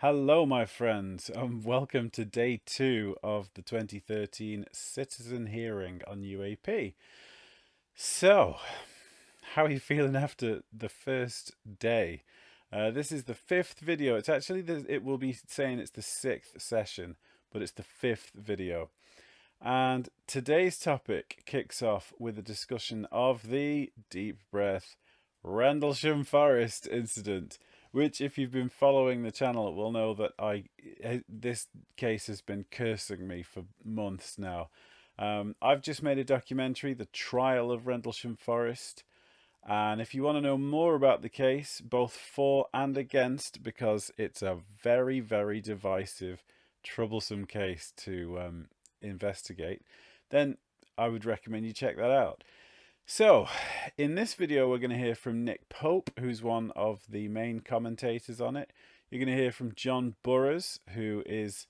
Hello, my friends, and welcome to day 2 of the 2013 citizen hearing on UAP. So, how are you feeling after the first day? This is the 5th video. It's actually, it will be saying it's the 6th session, but it's the 5th video. And today's topic kicks off with a discussion of the deep breath Rendlesham Forest incident, which, if you've been following the channel, will know that this case has been cursing me for months now. I've just made a documentary, The Trial of Rendlesham Forest, and if you want to know more about the case, both for and against, because it's a very, very divisive, troublesome case to investigate, then I would recommend you check that out. So, in this video, we're going to hear from Nick Pope, who's one of the main commentators on it. You're going to hear from John Burroughs, who is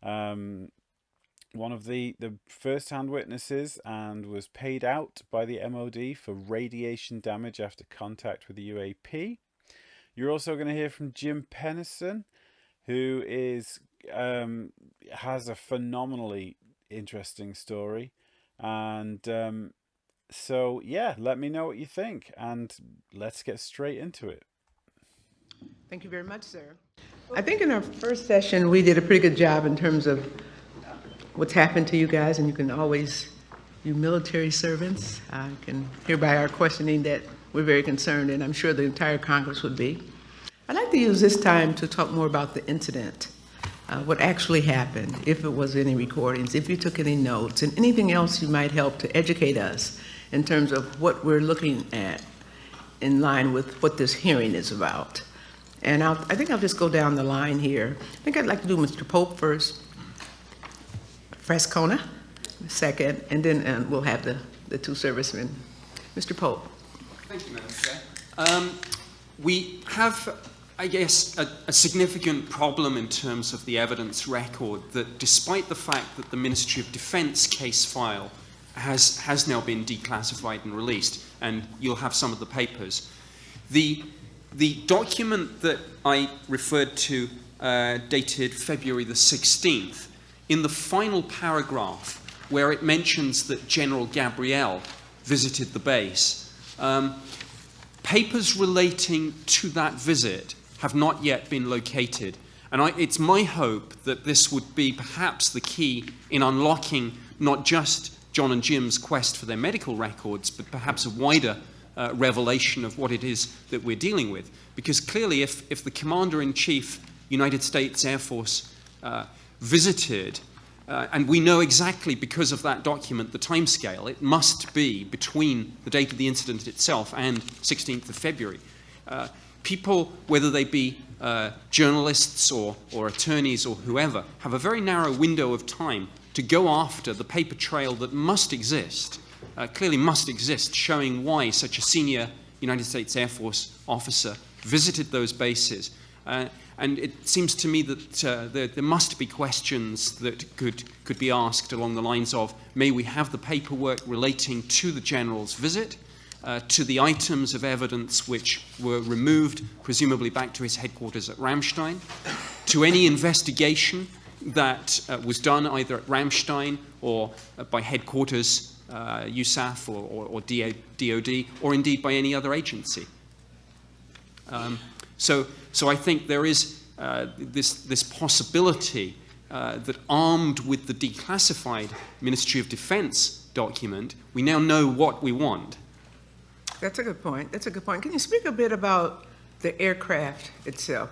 one of the first-hand witnesses and was paid out by the MOD for radiation damage after contact with the UAP. You're also going to hear from Jim Penniston, who is has a phenomenally interesting story, and so yeah, let me know what you think, and let's get straight into it. Thank you very much, sir. I think in our first session, we did a pretty good job in terms of what's happened to you guys, and you can always, you military servants, can hear by our questioning that we're very concerned, and I'm sure the entire Congress would be. I'd like to use this time to talk more about the incident, what actually happened, if it was any recordings, if you took any notes, and anything else you might help to educate us in terms of what we're looking at in line with what this hearing is about. And I think I'll just go down the line here. I think I'd like to do Mr. Pope first, Frascogna second, and then we'll have the two servicemen. Mr. Pope. Thank you, Madam Chair. We have, I guess, a significant problem in terms of the evidence record that despite the fact that the Ministry of Defence case file has now been declassified and released, and you'll have some of the papers, the document that I referred to dated February the 16th, in the final paragraph where it mentions that General Gabriel visited the base, papers relating to that visit have not yet been located. And it's my hope that this would be perhaps the key in unlocking not just John and Jim's quest for their medical records, but perhaps a wider revelation of what it is that we're dealing with. Because clearly, if the Commander-in-Chief, United States Air Force, visited, and we know exactly because of that document the timescale, it must be between the date of the incident itself and 16th of February. People, whether they be journalists or attorneys or whoever, have a very narrow window of time to go after the paper trail that must exist, clearly must exist, showing why such a senior United States Air Force officer visited those bases. And it seems to me that there must be questions that could be asked along the lines of, may we have the paperwork relating to the General's visit, to the items of evidence which were removed, presumably back to his headquarters at Ramstein, to any investigation that was done either at Ramstein or by headquarters, USAF or DOD, or indeed by any other agency. So I think there is this possibility that, armed with the declassified Ministry of Defense document, we now know what we want. That's a good point. That's a good point. Can you speak a bit about the aircraft itself,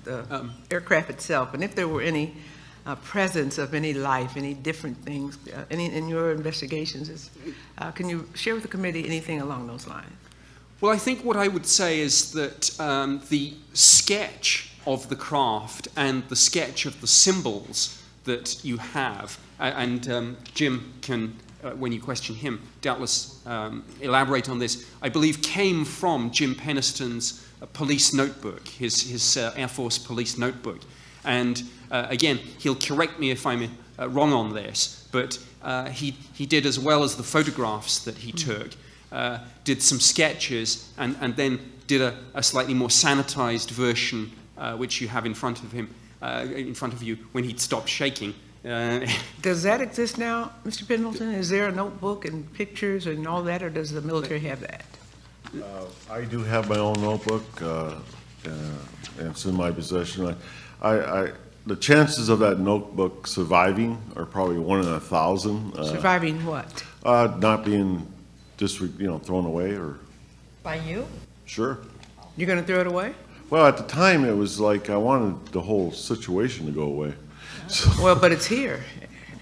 the aircraft itself, and if there were any presence of any life, any different things, any in your investigations? Can you share with the committee anything along those lines? Well, I think what I would say is that the sketch of the craft and the sketch of the symbols that you have, and Jim can, when you question him, doubtless elaborate on this, I believe came from Jim Penniston's police notebook, his Air Force police notebook. And again, he'll correct me if I'm wrong on this, but he did, as well as the photographs that he took, did some sketches and then did a slightly more sanitized version which you have in front of him, in front of you when he'd stopped shaking. Does that exist now, Mr. Pendleton? Is there a notebook and pictures and all that, or does the military have that? I do have my own notebook, and it's in my possession. The chances of that notebook surviving are probably 1 in 1,000. Surviving what? Not being thrown away or. By you? Sure. You're going to throw it away? Well, at the time, it was like I wanted the whole situation to go away. So, Well, but it's here.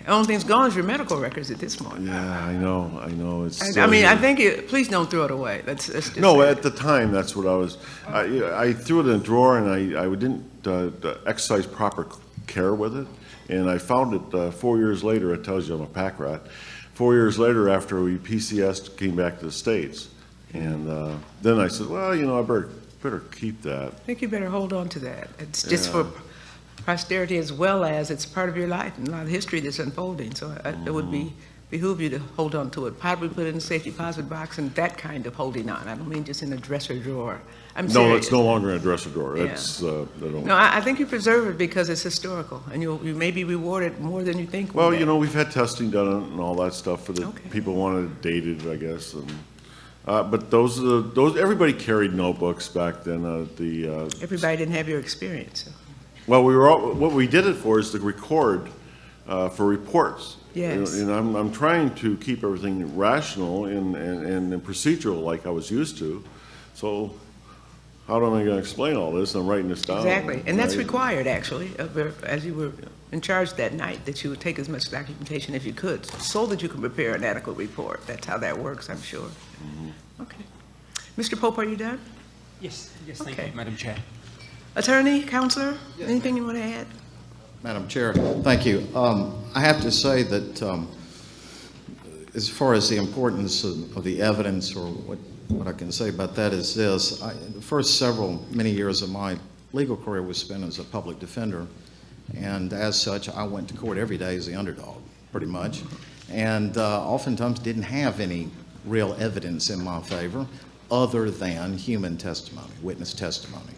The only thing's gone is your medical records at this point. yeah, I know. It's. I still mean, I here. think, please don't throw it away. Let's just No, say at the time, that's what I was. I threw it in a drawer, and I didn't exercise proper care with it. And I found it 4 years later. It tells you I'm a pack rat. 4 years later, after we PCS came back to the States, and then I said, well, I better keep that. I think you better hold on to that. It's just for posterity, as well as it's part of your life and a lot of history that's unfolding. So it would behoove you to hold on to it. Probably put it in a safety deposit box and that kind of holding on. I don't mean just in a dresser drawer. I'm No, serious. it's no longer in a dresser drawer. Yeah. It's, I don't. No, I think you preserve it because it's historical, and you may be rewarded more than you think. Well, one day. we've had testing done on it and all that stuff for the Okay. people wanted it dated, I guess. And but those everybody carried notebooks back then. Everybody didn't have your experience. So. Well, what we did it for is to record for reports. Yes. And I'm trying to keep everything rational and procedural like I was used to. So how am I going to explain all this? I'm writing this down. Exactly, and that's Right? required, actually, as you were in charge that night, that you would take as much documentation as you could, so that you can prepare an adequate report. That's how that works, I'm sure. Okay. Mr. Pope, are you done? Yes, thank Okay. you, Madam Chair. Attorney, counselor, anything you want to add? Madam Chair, thank you. I have to say that as far as the importance of the evidence, or what I can say about that is this. The first many years of my legal career was spent as a public defender, and as such, I went to court every day as the underdog, pretty much, and oftentimes didn't have any real evidence in my favor other than human testimony, witness testimony.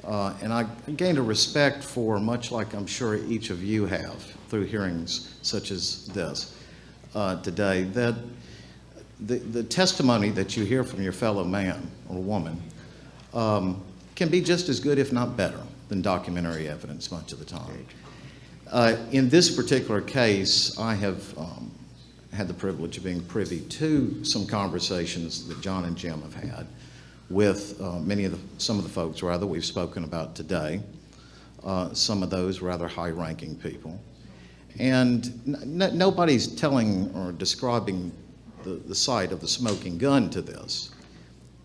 And I gained a respect for, much like I'm sure each of you have through hearings such as this today, that the testimony that you hear from your fellow man or woman can be just as good, if not better, than documentary evidence much of the time. In this particular case, I have had the privilege of being privy to some conversations that John and Jim have had with some of the folks rather we've spoken about today, some of those rather high-ranking people. And nobody's telling or describing the sight of the smoking gun to this,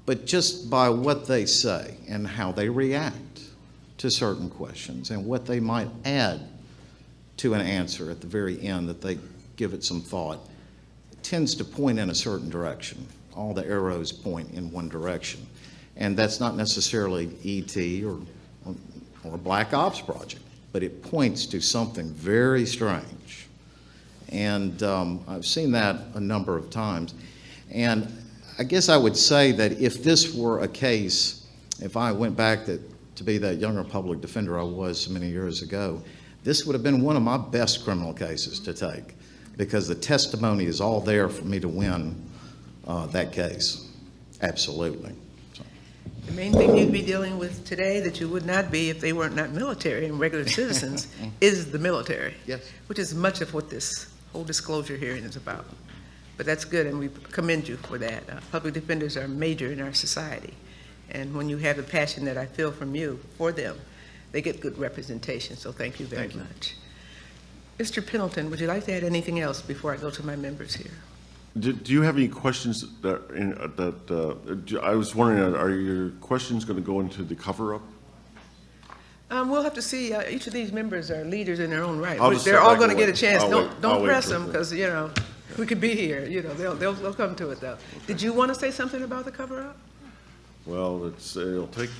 but just by what they say and how they react to certain questions and what they might add to an answer at the very end that they give it some thought, tends to point in a certain direction. All the arrows point in one direction. And that's not necessarily E.T. or a Black Ops project, but it points to something very strange. And I've seen that a number of times. And I guess I would say that if this were a case, if I went back to be that younger public defender I was so many years ago, this would have been one of my best criminal cases to take, because the testimony is all there for me to win that case. Absolutely. So. The main thing you'd be dealing with today that you would not be if they weren't not military and regular citizens is the military. Yes. Which is much of what this whole disclosure hearing is about. But that's good, and we commend you for that. Public defenders are major in our society. And when you have the passion that I feel from you for them, they get good representation, so thank you very much. Mr. Pendleton, would you like to add anything else before I go to my members here? Do you have any questions I was wondering, are your questions going to go into the cover-up? We'll have to see. Each of these members are leaders in their own right. I'll just They're step all back going to and get a chance. wait. I'll Don't wait press for them, it. because, we could be here. They'll come to it, though. Did you want to say something about the cover-up? Well, it'll take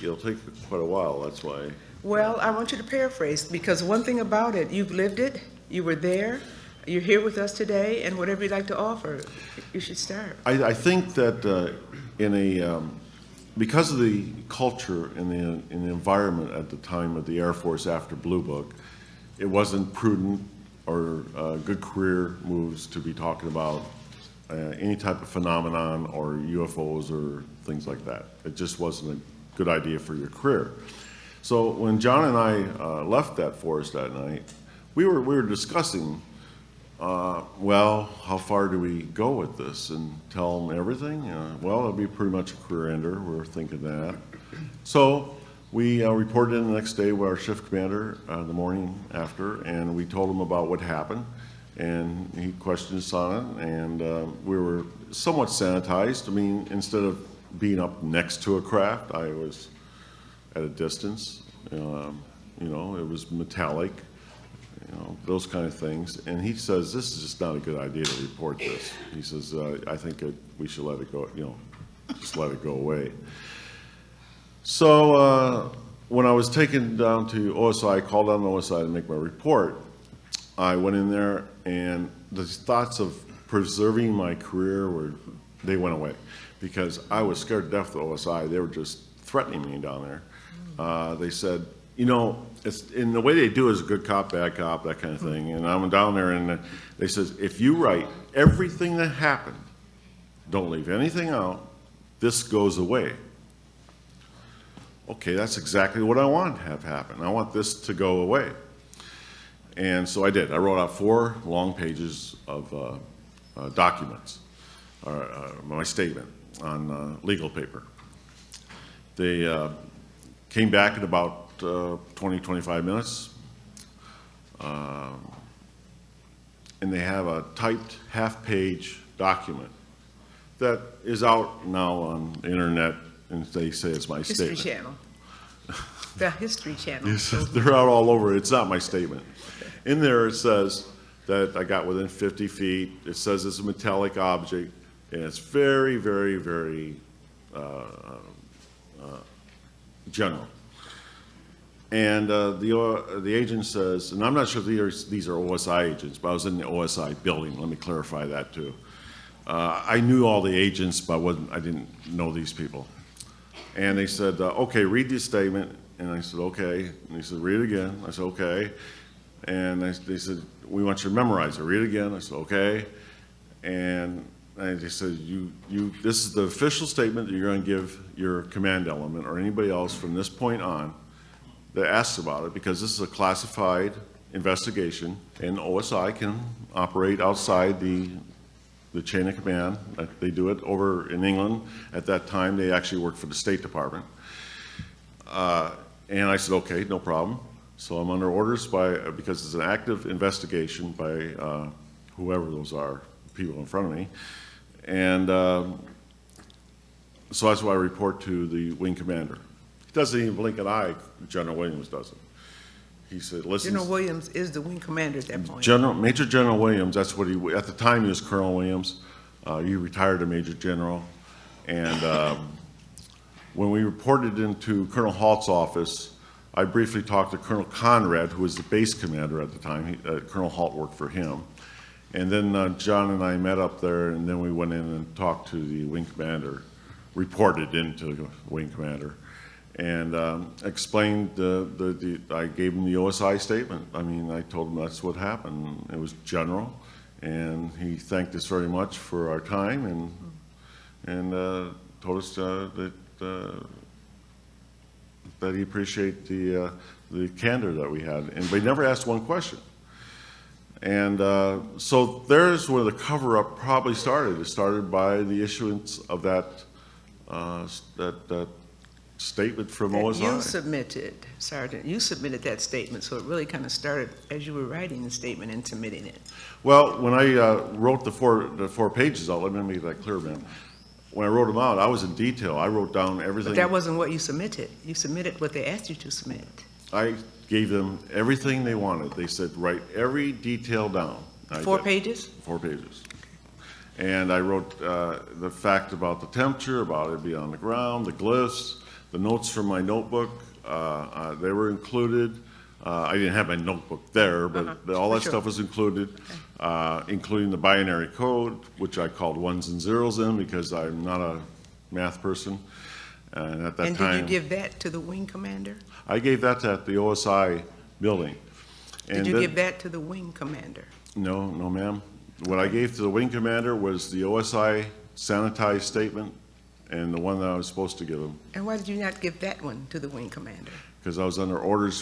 quite a while. That's why. Well, I want you to paraphrase, because one thing about it, you've lived it, you were there, you're here with us today, and whatever you'd like to offer, you should start. I think that in because of the culture and the environment at the time of the Air Force after Blue Book, it wasn't prudent or good career moves to be talking about any type of phenomenon or UFOs or things like that. It just wasn't a good idea for your career. So when John and I left that forest that night, we were discussing, well, how far do we go with this and tell them everything? Well, it'll be pretty much a career ender. We're thinking that. So we reported in the next day with our shift commander the morning after, and we told him about what happened. And he questioned us on it, and we were somewhat sanitized. I mean, instead of being up next to a craft, I was at a distance. You know, it was metallic, you know, those kind of things. And he says, this is just not a good idea to report this. He says, I think we should let it go, you know, just let it go away. So when I was taken down to OSI, I called down to OSI to make my report. I went in there, and the thoughts of preserving my career they went away, because I was scared to death of OSI. They were just threatening me down there. They said, you know, in the way they do is good cop, bad cop, that kind of thing. And I'm down there, and they says, if you write everything that happened, don't leave anything out, this goes away. Okay, that's exactly what I want to have happen. I want this to go away. And so I did. I wrote out 4 long pages of documents, my statement on legal paper. They came back in about 20, 25 minutes, and they have a typed half-page document that is out now on the internet, and they say it's my History statement. Channel. The History Channel. Yes, they're out all over. It's not my statement. In there it says that I got within 50 feet. It says it's a metallic object, and it's very, very, very general. And the agent says, and I'm not sure if these are OSI agents, but I was in the OSI building. Let me clarify that too. I knew all the agents, but I didn't know these people. And they said, okay, read this statement. And I said, okay. And they said, read it again. I said, okay. And they said, we want you to memorize it. Read it again. I said, okay. And they said, this is the official statement that you're going to give your command element or anybody else from this point on that asks about it, because this is a classified investigation, and OSI can operate outside the chain of command. They do it over in England. At that time, they actually worked for the State Department. And I said, okay, no problem. So I'm under orders because it's an active investigation by whoever those are, people in front of me. And so that's why I report to the wing commander. He doesn't even blink an eye, General Williams doesn't. He said, listen. General Williams is the wing commander at that point. Major General Williams, that's what at the time he was Colonel Williams. He retired to Major General. And when we reported into Colonel Halt's office, I briefly talked to Colonel Conrad, who was the base commander at the time. Colonel Halt worked for him. And then John and I met up there, and then we went in and talked to the wing commander, reported into the wing commander, and explained I gave him the OSI statement. I mean, I told him that's what happened. It was general, and he thanked us very much for our time, and told us that he appreciated the candor that we had, but he never asked one question. And so there's where the cover-up probably started. It started by the issuance of that statement from OSI. You submitted, Sergeant, you submitted that statement, so it really kind of started as you were writing the statement and submitting it. Well, when I wrote the four pages out, let me make that clear, man. When I wrote them out, I was in detail. I wrote down everything. But that wasn't what you submitted. You submitted what they asked you to submit. I gave them everything they wanted. They said, write every detail down. 4 pages? 4 pages. And I wrote the fact about the temperature, about it being on the ground, the glyphs, the notes from my notebook. They were included. I didn't have my notebook there, but all that stuff was included, including the binary code, which I called ones and zeros in because I'm not a math person. And at that And time, did you give that to the wing commander? I gave that at the OSI building. Did And you then- give that to the wing commander? No, no, ma'am. What I gave to the wing commander was the OSI sanitized statement and the one that I was supposed to give him, And why did you not give that one to the wing commander? because I was under orders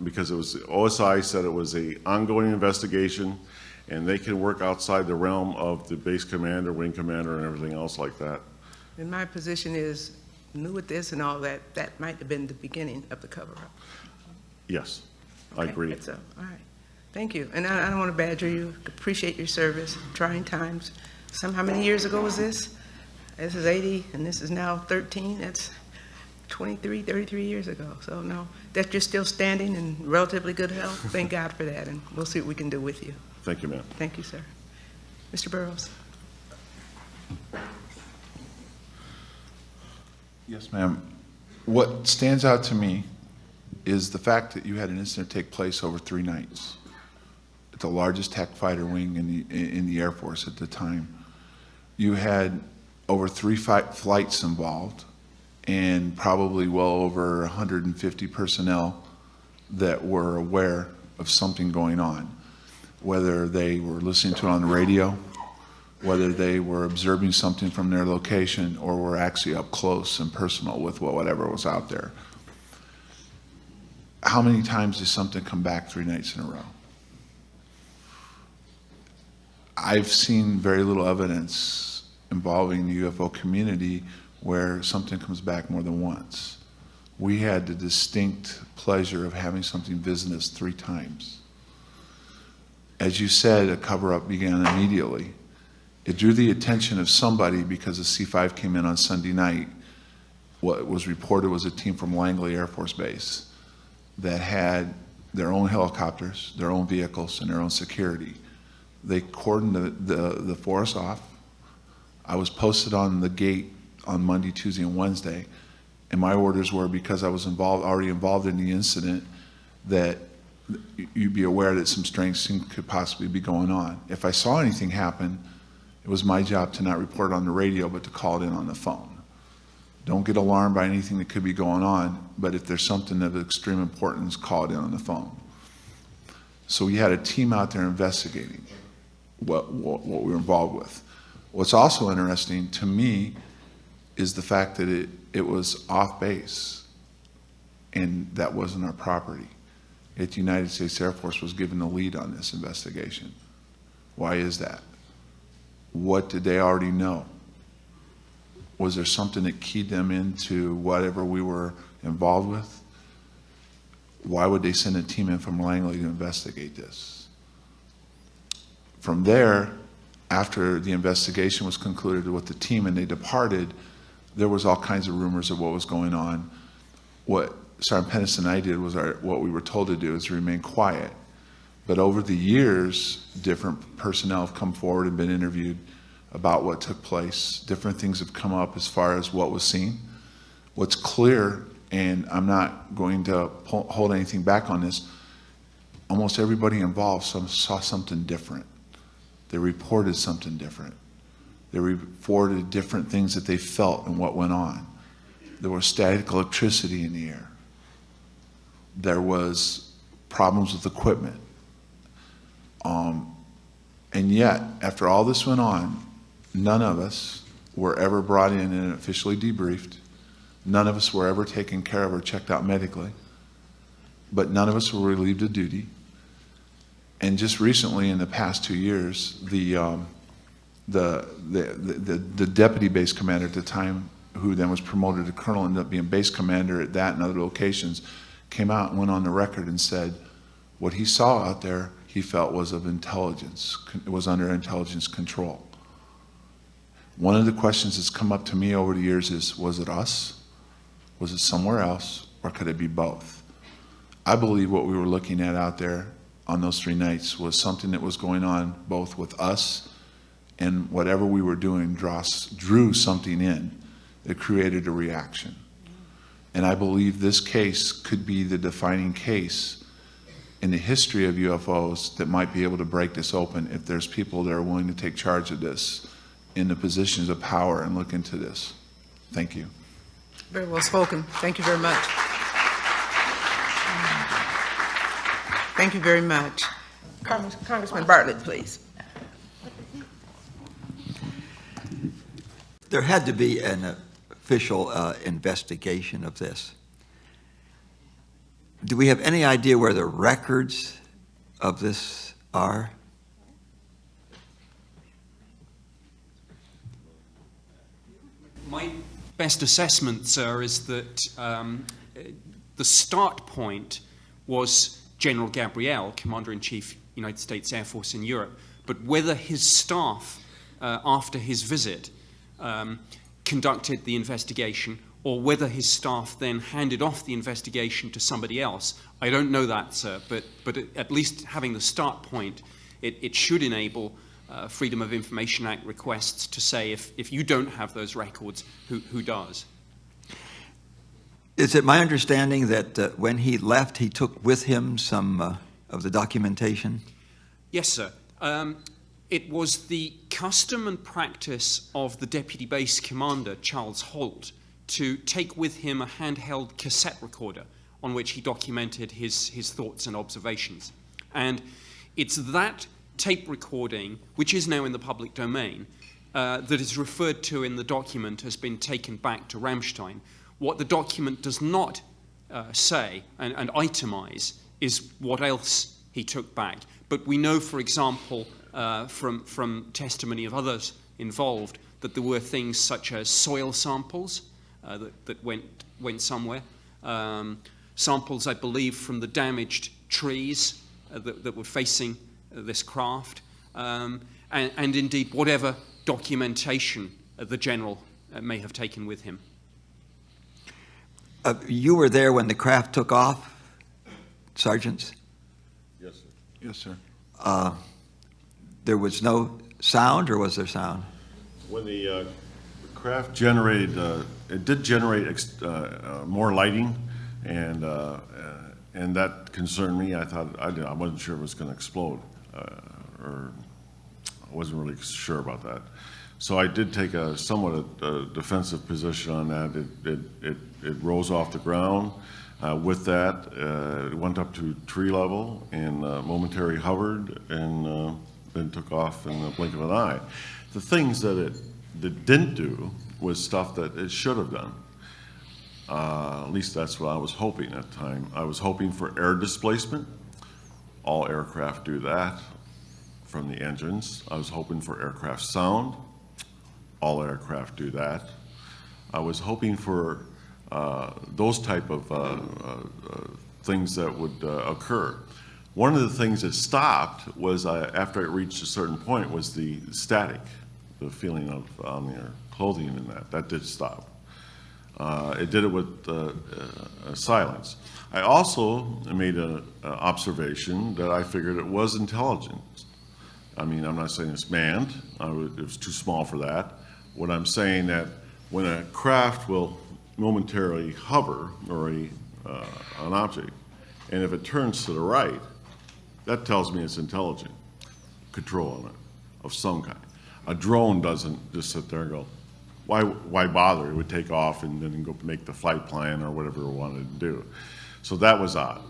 because it was, OSI said it was a ongoing investigation, and they can work outside the realm of the base commander, wing commander, and everything else like that. And my position is, new with this and all that, that might have been the beginning of the cover-up. Yes, I Okay, agree. that's all right. Thank you. And I don't want to badger you. Appreciate your service, trying times. How many years ago was this? This is 80, and this is now 13. That's 23, 33 years ago. So no, that you're still standing in relatively good health. Thank God for that, and we'll see what we can do with you. Thank you, ma'am. Thank you, sir. Mr. Burroughs. Yes, ma'am. What stands out to me is the fact that you had an incident take place over 3 nights at the largest tech fighter wing in the Air Force at the time. You had over 3 flights involved and probably well over 150 personnel that were aware of something going on, whether they were listening to it on the radio, whether they were observing something from their location, or were actually up close and personal with whatever was out there. How many times does something come back 3 nights in a row? I've seen very little evidence involving the UFO community where something comes back more than once. We had the distinct pleasure of having something visit us 3 times. As you said, a cover-up began immediately. It drew the attention of somebody because the C-5 came in on Sunday night. What was reported was a team from Langley Air Force Base that had their own helicopters, their own vehicles, and their own security. They cordoned the force off. I was posted on the gate on Monday, Tuesday, and Wednesday, and my orders were, because I was already involved in the incident, that you'd be aware that some strange things could possibly be going on. If I saw anything happen, it was my job to not report it on the radio, but to call it in on the phone. Don't get alarmed by anything that could be going on, but if there's something of extreme importance, call it in on the phone. So we had a team out there investigating what we were involved with. What's also interesting to me is the fact that it was off base, and that wasn't our property. Yet the United States Air Force was given the lead on this investigation. Why is that? What did they already know? Was there something that keyed them into whatever we were involved with? Why would they send a team in from Langley to investigate this? From there, after the investigation was concluded with the team and they departed, there was all kinds of rumors of what was going on. What Sergeant Penniston and I did was what we were told to do, is to remain quiet. But over the years, different personnel have come forward and been interviewed about what took place. Different things have come up as far as what was seen. What's clear, and I'm not going to hold anything back on this, almost everybody involved saw something different. They reported something different. They reported different things that they felt and what went on. There was static electricity in the air. There was problems with equipment. And yet, after all this went on, none of us were ever brought in and officially debriefed. None of us were ever taken care of or checked out medically. But none of us were relieved of duty. And just recently, in the past 2 years, the deputy base commander at the time, who then was promoted to colonel, ended up being base commander at that and other locations, came out and went on the record and said what he saw out there, he felt was of intelligence, it was under intelligence control. One of the questions that's come up to me over the years is, was it us? Was it somewhere else? Or could it be both? I believe what we were looking at out there on those 3 nights was something that was going on both with us, and whatever we were doing drew something in that created a reaction. And I believe this case could be the defining case in the history of UFOs that might be able to break this open if there's people that are willing to take charge of this in the positions of power and look into this. Thank you. Very well spoken. Thank you very much. Thank you very much. Congressman Bartlett, please. There had to be an official investigation of this. Do we have any idea where the records of this are? My best assessment, sir, is that the start point was General Gabriel, Commander-in-Chief, United States Air Force in Europe. But whether his staff, after his visit, conducted the investigation, or whether his staff then handed off the investigation to somebody else, I don't know that, sir. But at least having the start point, it should enable Freedom of Information Act requests to say, if you don't have those records, who does? Is it my understanding that when he left, he took with him some of the documentation? Yes, sir. It was the custom and practice of the Deputy Base Commander, Charles Holt, to take with him a handheld cassette recorder on which he documented his thoughts and observations. And it's that tape recording, which is now in the public domain, that is referred to in the document has been taken back to Ramstein. What the document does not say and itemize is what else he took back. But we know, for example, from testimony of others involved, that there were things such as soil samples that went somewhere, samples, I believe, from the damaged trees that were facing this craft, and indeed whatever documentation the general may have taken with him. You were there when the craft took off, sergeants? Yes, sir. Yes, sir. There was no sound, or was there sound? When the craft generated, it did generate more lighting, and that concerned me. I thought I wasn't sure it was going to explode, or I wasn't really sure about that. So I did take a somewhat a defensive position on that. It rose off the ground. With that, it went up to tree level and momentarily hovered, and then took off in the blink of an eye. The things that it didn't do was stuff that it should have done. At least that's what I was hoping at the time. I was hoping for air displacement. All aircraft do that from the engines. I was hoping for aircraft sound. All aircraft do that. I was hoping for those type of things that would occur. One of the things that stopped was, after it reached a certain point, was the static, the feeling of on your clothing and that did stop. It did it with silence. I also made an observation that I figured it was intelligence. I mean, I'm not saying it's manned. It was too small for that. What I'm saying that when a craft will momentarily hover, or an object, and if it turns to the right, that tells me it's intelligent control on it of some kind. A drone doesn't just sit there and go, why bother? It would take off and then go make the flight plan or whatever it wanted to do. So that was odd.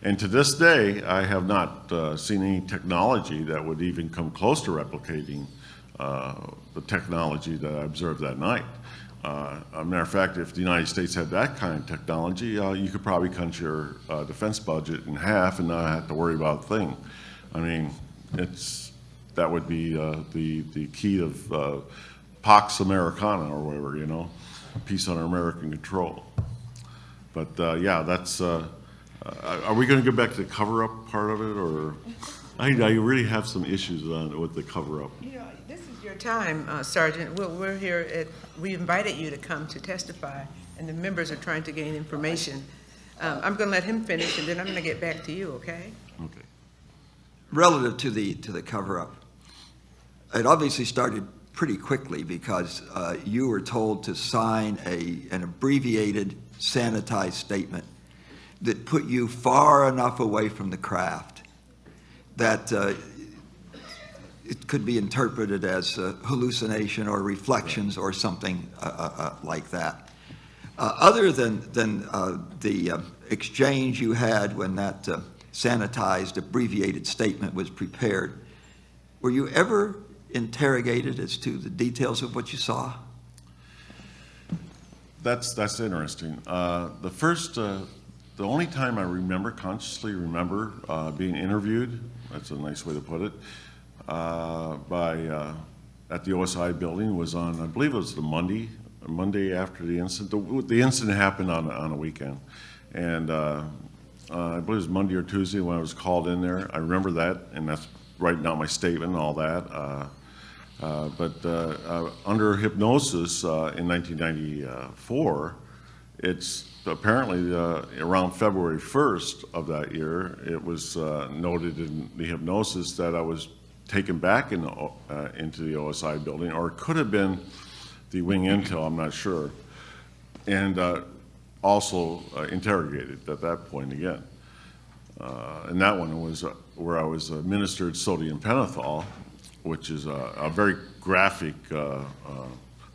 And to this day, I have not seen any technology that would even come close to replicating the technology that I observed that night. A matter of fact, if the United States had that kind of technology, you could probably cut your defense budget in half and not have to worry about a thing. I mean, that would be the key of Pax Americana, or whatever, you know, peace under American control. But yeah, that's. Are we going to get back to the cover-up part of it, or I really have some issues with the cover-up. You know, this is your time, Sergeant. We're here we invited you to come to testify, and the members are trying to gain information. I'm going to let him finish, and then I'm going to get back to you, okay? Okay. Relative to the cover-up, it obviously started pretty quickly because you were told to sign an abbreviated, sanitized statement that put you far enough away from the craft that it could be interpreted as hallucination or reflections or something like that. Other than the exchange you had when that sanitized, abbreviated statement was prepared, were you ever interrogated as to the details of what you saw? That's interesting. The only time I consciously remember being interviewed, that's a nice way to put it, at the OSI building was on, I believe it was the Monday after the incident. The incident happened on a weekend. And I believe it was Monday or Tuesday when I was called in there. I remember that, and that's writing out my statement and all that. But under hypnosis in 1994, it's apparently around February 1st of that year, it was noted in the hypnosis that I was taken back into the OSI building, or it could have been the wing intel, I'm not sure, and also interrogated at that point again. And that one was where I was administered sodium pentothal, which is a very graphic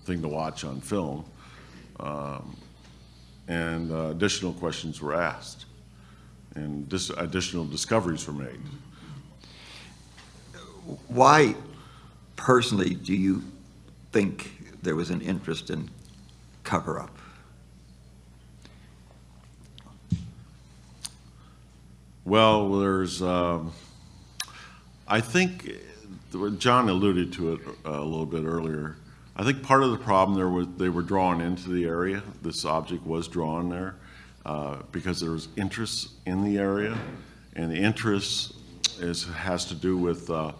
thing to watch on film. And additional questions were asked, and additional discoveries were made. Why, personally, do you think there was an interest in cover-up? Well, there's, I think, John alluded to it a little bit earlier. I think part of the problem they were drawn into the area. This object was drawn there because there was interest in the area, and the interest has to do with a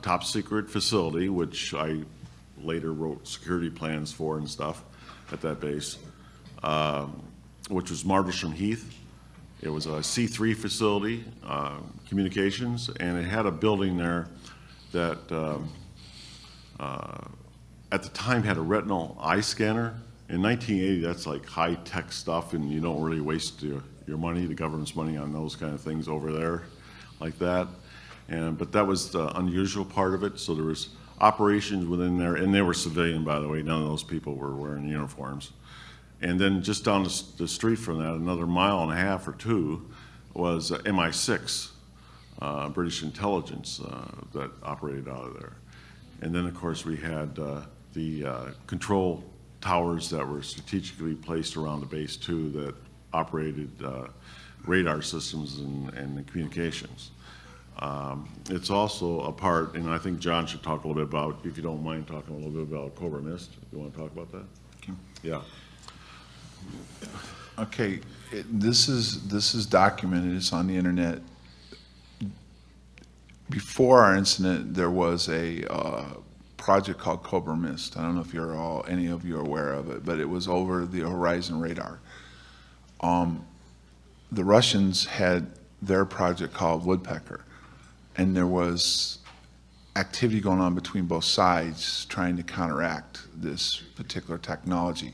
top secret facility, which I later wrote security plans for and stuff at that base, which was Rendlesham Heath. It was a C3 facility, communications, and it had a building there that at the time had a retinal eye scanner. In 1980, that's like high-tech stuff, and you don't really waste your money, the government's money, on those kind of things over there like that. But that was the unusual part of it. So there was operations within there, and they were civilian, by the way. None of those people were wearing uniforms. And then just down the street from that, another mile and a half or two, was MI6, British intelligence that operated out of there. And then, of course, we had the control towers that were strategically placed around the base, too, that operated radar systems and communications. It's also a part, and I think John should talk a little bit about, if you don't mind talking a little bit about Cobra Mist. You want to talk about that? Okay. Yeah. Okay, this is documented. It's on the internet. Before our incident, there was a project called Cobra Mist. I don't know if any of you are aware of it, but it was over the horizon radar. The Russians had their project called Woodpecker, and there was activity going on between both sides trying to counteract this particular technology.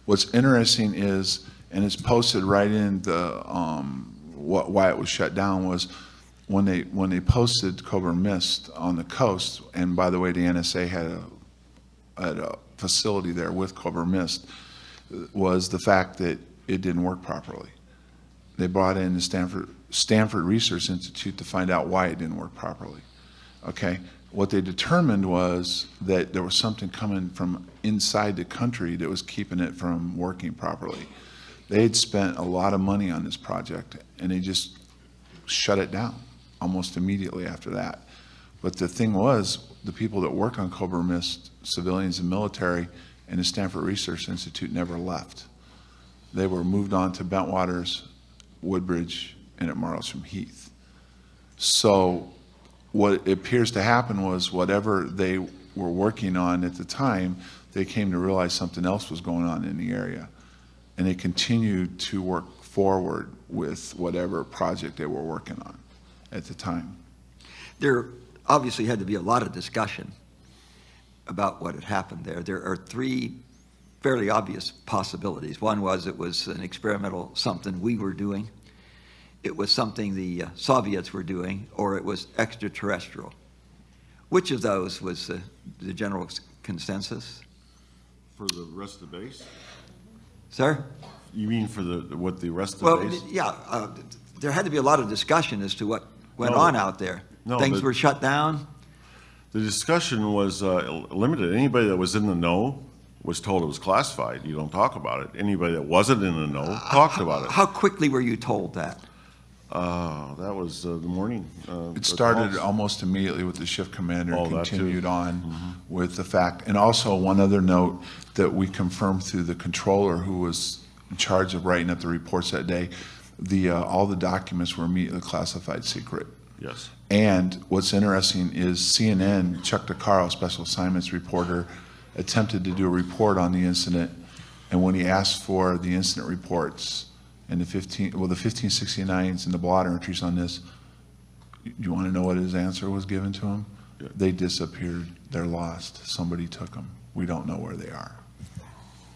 What's interesting is, and it's posted right in the why it was shut down, was when they posted Cobra Mist on the coast. And by the way, the NSA had a facility there with Cobra Mist. Was the fact that it didn't work properly. They brought in the Stanford Research Institute to find out why it didn't work properly. Okay, what they determined was that there was something coming from inside the country that was keeping it from working properly. They had spent a lot of money on this project, and they just shut it down almost immediately after that. But the thing was, the people that worked on Cobra Mist, civilians and military, and the Stanford Research Institute never left. They were moved on to Bentwaters, Woodbridge, and at Rendlesham Heath. So what appears to happen was whatever they were working on at the time, they came to realize something else was going on in the area. And they continued to work forward with whatever project they were working on at the time. There obviously had to be a lot of discussion about what had happened there. There are three fairly obvious possibilities. One was it was an experimental something we were doing. It was something the Soviets were doing, or it was extraterrestrial. Which of those was the general consensus? For the rest of the base? Sir? You mean for what the rest of the Well, base? yeah, there had to be a lot of discussion as to what went No. on out there. No, Things but- were shut down? The discussion was limited. Anybody that was in the know was told it was classified. You don't talk about it. Anybody that wasn't in the know talked about it. How quickly were you told that? That was the morning. It started almost immediately with the shift commander Oh, and that too. continued on with the fact. And also one other note that we confirmed through the controller who was in charge of writing up the reports that day, all the documents were immediately classified secret. Yes. And what's interesting is CNN, Chuck DeCaro, special assignments reporter, attempted to do a report on the incident. And when he asked for the incident reports and the 1569s and the blotter entries on this, you want to know what his answer was given to him? Yeah. They disappeared. They're lost. Somebody took them. We don't know where they are.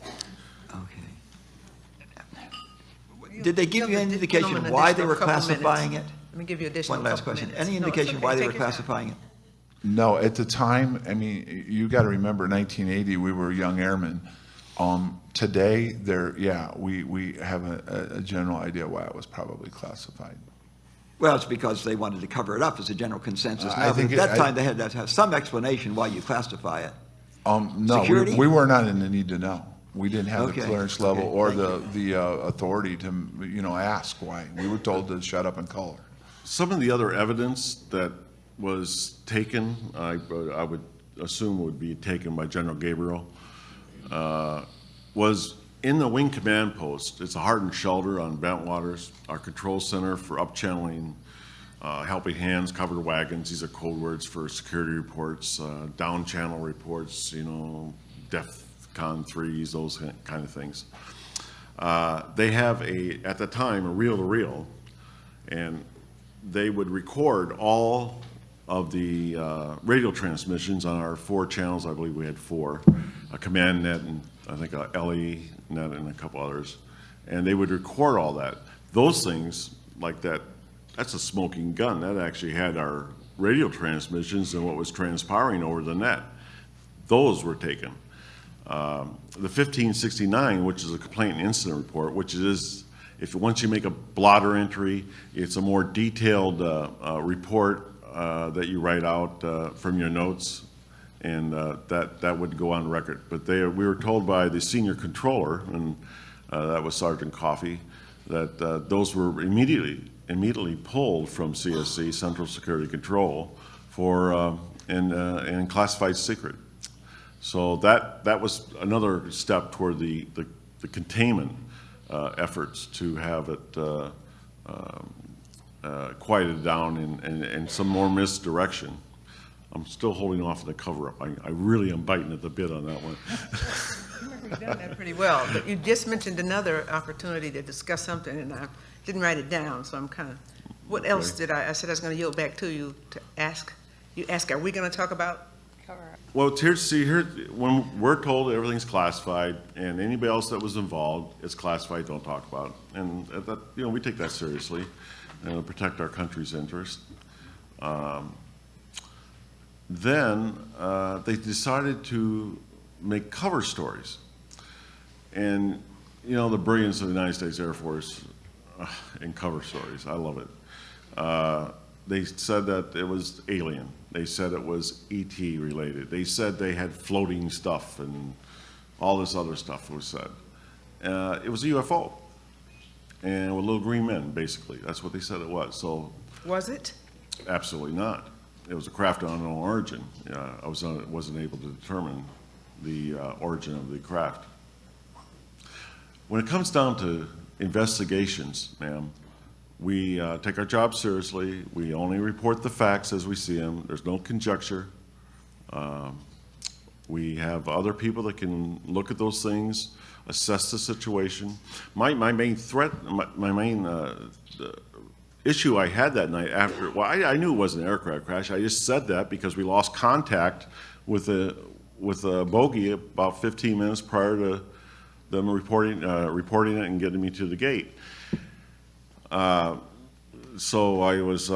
Okay. Did they give you any Give the indication gentleman why they additional were couple classifying minutes. it? Let me give you additional One last couple question. minutes. Any No, it's indication okay. why they Take were your time. classifying it? No, at the time, I mean, you got to remember 1980, we were young airmen. Today, we have a general idea why it was probably classified. Well, it's because they wanted to cover it up as a general consensus. I Now, but think at that it- time, they had to have some explanation why you classify it. No, Security? we were not in the need to know. We didn't have the Okay. clearance level Okay, or thank the authority to, ask why. We were told to shut up and color. Some of the other evidence that was taken, I would assume would be taken by General Gabriel, was in the wing command post. It's a hardened shelter on Bentwaters, our control center for up-channeling, helping hands, covered wagons. These are code words for security reports, down-channel reports, DEFCON 3s, those kind of things. They have at the time, a reel-to-reel, and they would record all of the radio transmissions on our 4 channels. I believe we had 4, a command net and I think a LE net and a couple others. And they would record all that. Those things, like that's a smoking gun. That actually had our radio transmissions and what was transpiring over the net. Those were taken. The 1569, which is a complaint and incident report, which is, once you make a blotter entry, it's a more detailed report that you write out from your notes, and that would go on record. But we were told by the senior controller, and that was Sergeant Coffey, that those were immediately pulled from CSC, Central Security Control, and classified secret. So that was another step toward the containment efforts to have it quieted down and some more misdirection. I'm still holding off on the cover-up. I really am biting at the bit on that one. You've done that pretty well, but you just mentioned another opportunity to discuss something, and I didn't write it down, so I'm kind of, what else did I said I was going to yield back to you to ask. You ask, are we going to talk about? Well, here, when we're told everything's classified, and anybody else that was involved, it's classified, don't talk about it. And that, we take that seriously, and protect our country's interest. Then they decided to make cover stories. And, the brilliance of the United States Air Force in cover stories, I love it. They said that it was alien. They said it was ET related. They said they had floating stuff and all this other stuff was said. It was a UFO and with little green men, basically. That's what they said it was. So Was it? absolutely not. It was a craft of unknown origin. I wasn't able to determine the origin of the craft. When it comes down to investigations, ma'am, we take our job seriously. We only report the facts as we see them. There's no conjecture. We have other people that can look at those things, assess the situation. My main threat, my main issue I had that night after, well, I knew it wasn't an aircraft crash. I just said that because we lost contact with a bogey about 15 minutes prior to them reporting it and getting me to the gate. So I was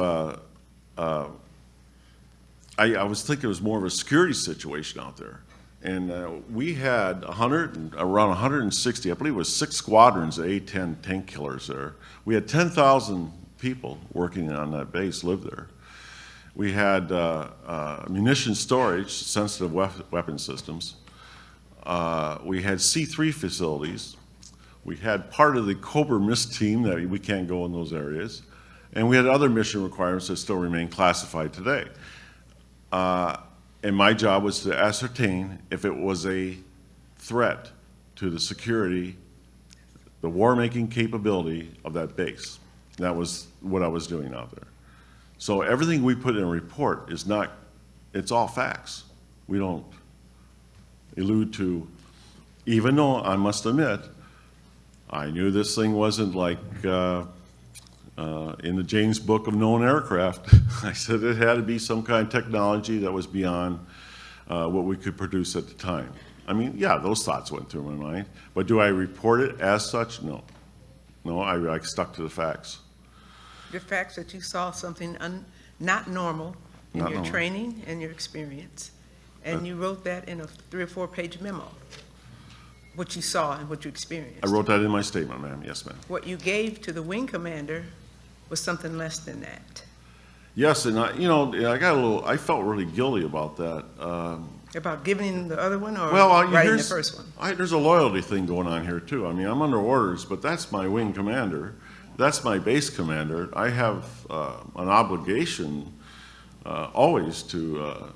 thinking it was more of a security situation out there. And we had around 160, I believe it was 6 squadrons of A-10 tank killers there. We had 10,000 people working on that base lived there. We had munition storage, sensitive weapon systems. We had C3 facilities. We had part of the Cobra MIST team that we can't go in those areas. And we had other mission requirements that still remain classified today. And my job was to ascertain if it was a threat to the security, the war-making capability of that base. That was what I was doing out there. So everything we put in a report is not, it's all facts. We don't allude to, even though I must admit, I knew this thing wasn't like in the James Book of known aircraft. I said it had to be some kind of technology that was beyond what we could produce at the time. I mean, yeah, those thoughts went through my mind, but do I report it as such? No. No, I stuck to the facts. The facts that you saw something not normal in Not your normal. training and your experience, and you wrote that in a 3 or 4 page memo, what you saw and what you experienced. I wrote that in my statement, ma'am. Yes, ma'am. What you gave to the wing commander was something less than that. Yes, and I felt really guilty about that. About giving the other one or Well, writing the first one? There's a loyalty thing going on here too. I mean, I'm under orders, but that's my wing commander. That's my base commander. I have an obligation always to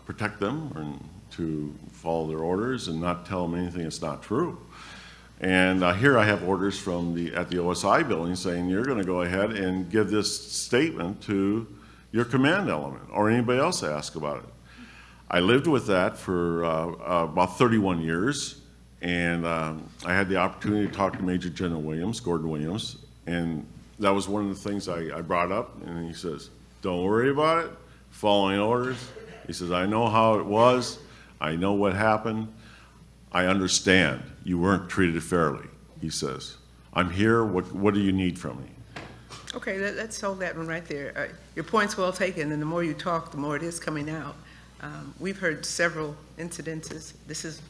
protect them and to follow their orders and not tell them anything that's not true. And here I have orders from at the OSI building saying you're going to go ahead and give this statement to your command element or anybody else that asks about it. I lived with that for about 31 years, and I had the opportunity to talk to Major General Williams, Gordon Williams, and that was one of the things I brought up, and he says, don't worry about it, following orders. He says, I know how it was, I know what happened, I understand you weren't treated fairly, he says. I'm here, what do you need from me? Okay, let's hold that one right there. Your point's well taken, and the more you talk, the more it is coming out. We've heard several incidences.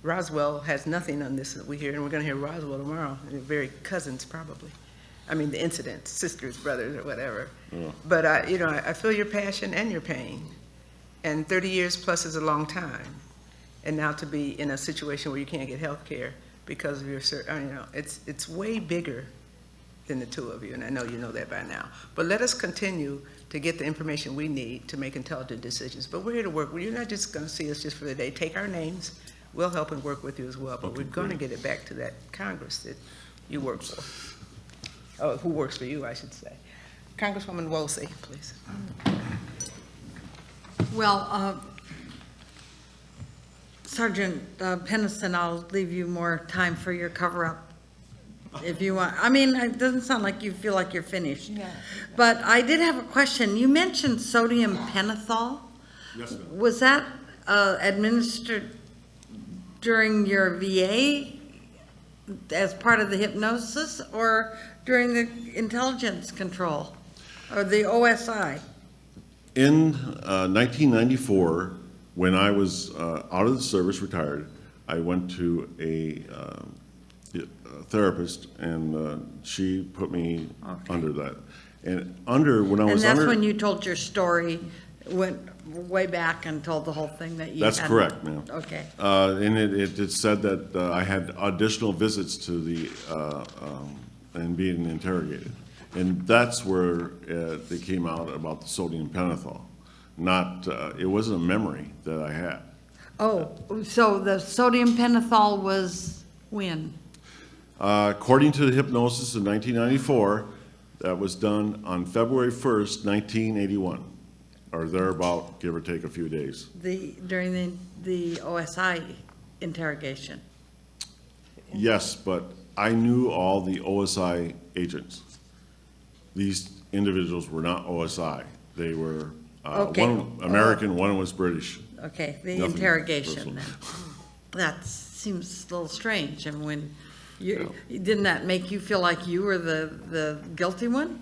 Roswell has nothing on this that we hear, and we're going to hear Roswell tomorrow. They're very cousins, probably. I mean, the incidents, sisters, brothers, or whatever. Yeah. But I feel your passion and your pain. And 30 years plus is a long time. And now to be in a situation where you can't get health care because of your, it's way bigger than the two of you, and I know you know that by now. But let us continue to get the information we need to make intelligent decisions. But we're here to work. You're not just going to see us just for the day. Take our names. We'll help and work with you as well. But Okay, we're going to get it back to that Congress that you work for. Oh, who works for you, I should say. Congresswoman Wolsey, please. Well, Sergeant Penniston, I'll leave you more time for your cover-up if you want. I mean, it doesn't sound like you feel like you're finished. No. But I did have a question. You mentioned sodium pentothal. Yes, ma'am. Was that administered during your VA as part of the hypnosis or during the intelligence control or the OSI? In 1994, when I was out of the service, retired, I went to a therapist, and she put me under that. And when I was And that's under, when you told your story, went way back and told the whole thing that you That's had. correct, ma'am. Okay. And it said that I had additional visits to the and being interrogated, and that's where they came out about the sodium pentothal. Not it wasn't a memory that I had. Oh, so the sodium pentothal was when? According to the hypnosis of 1994, that was done on February 1st, 1981, or thereabout, give or take a few days. During the OSI interrogation? Yes, but I knew all the OSI agents. These individuals were not OSI. They were Okay. one American, one was British. Okay, the Nothing interrogation personal. then. That seems a little strange. And when didn't that make you feel like you were the guilty one?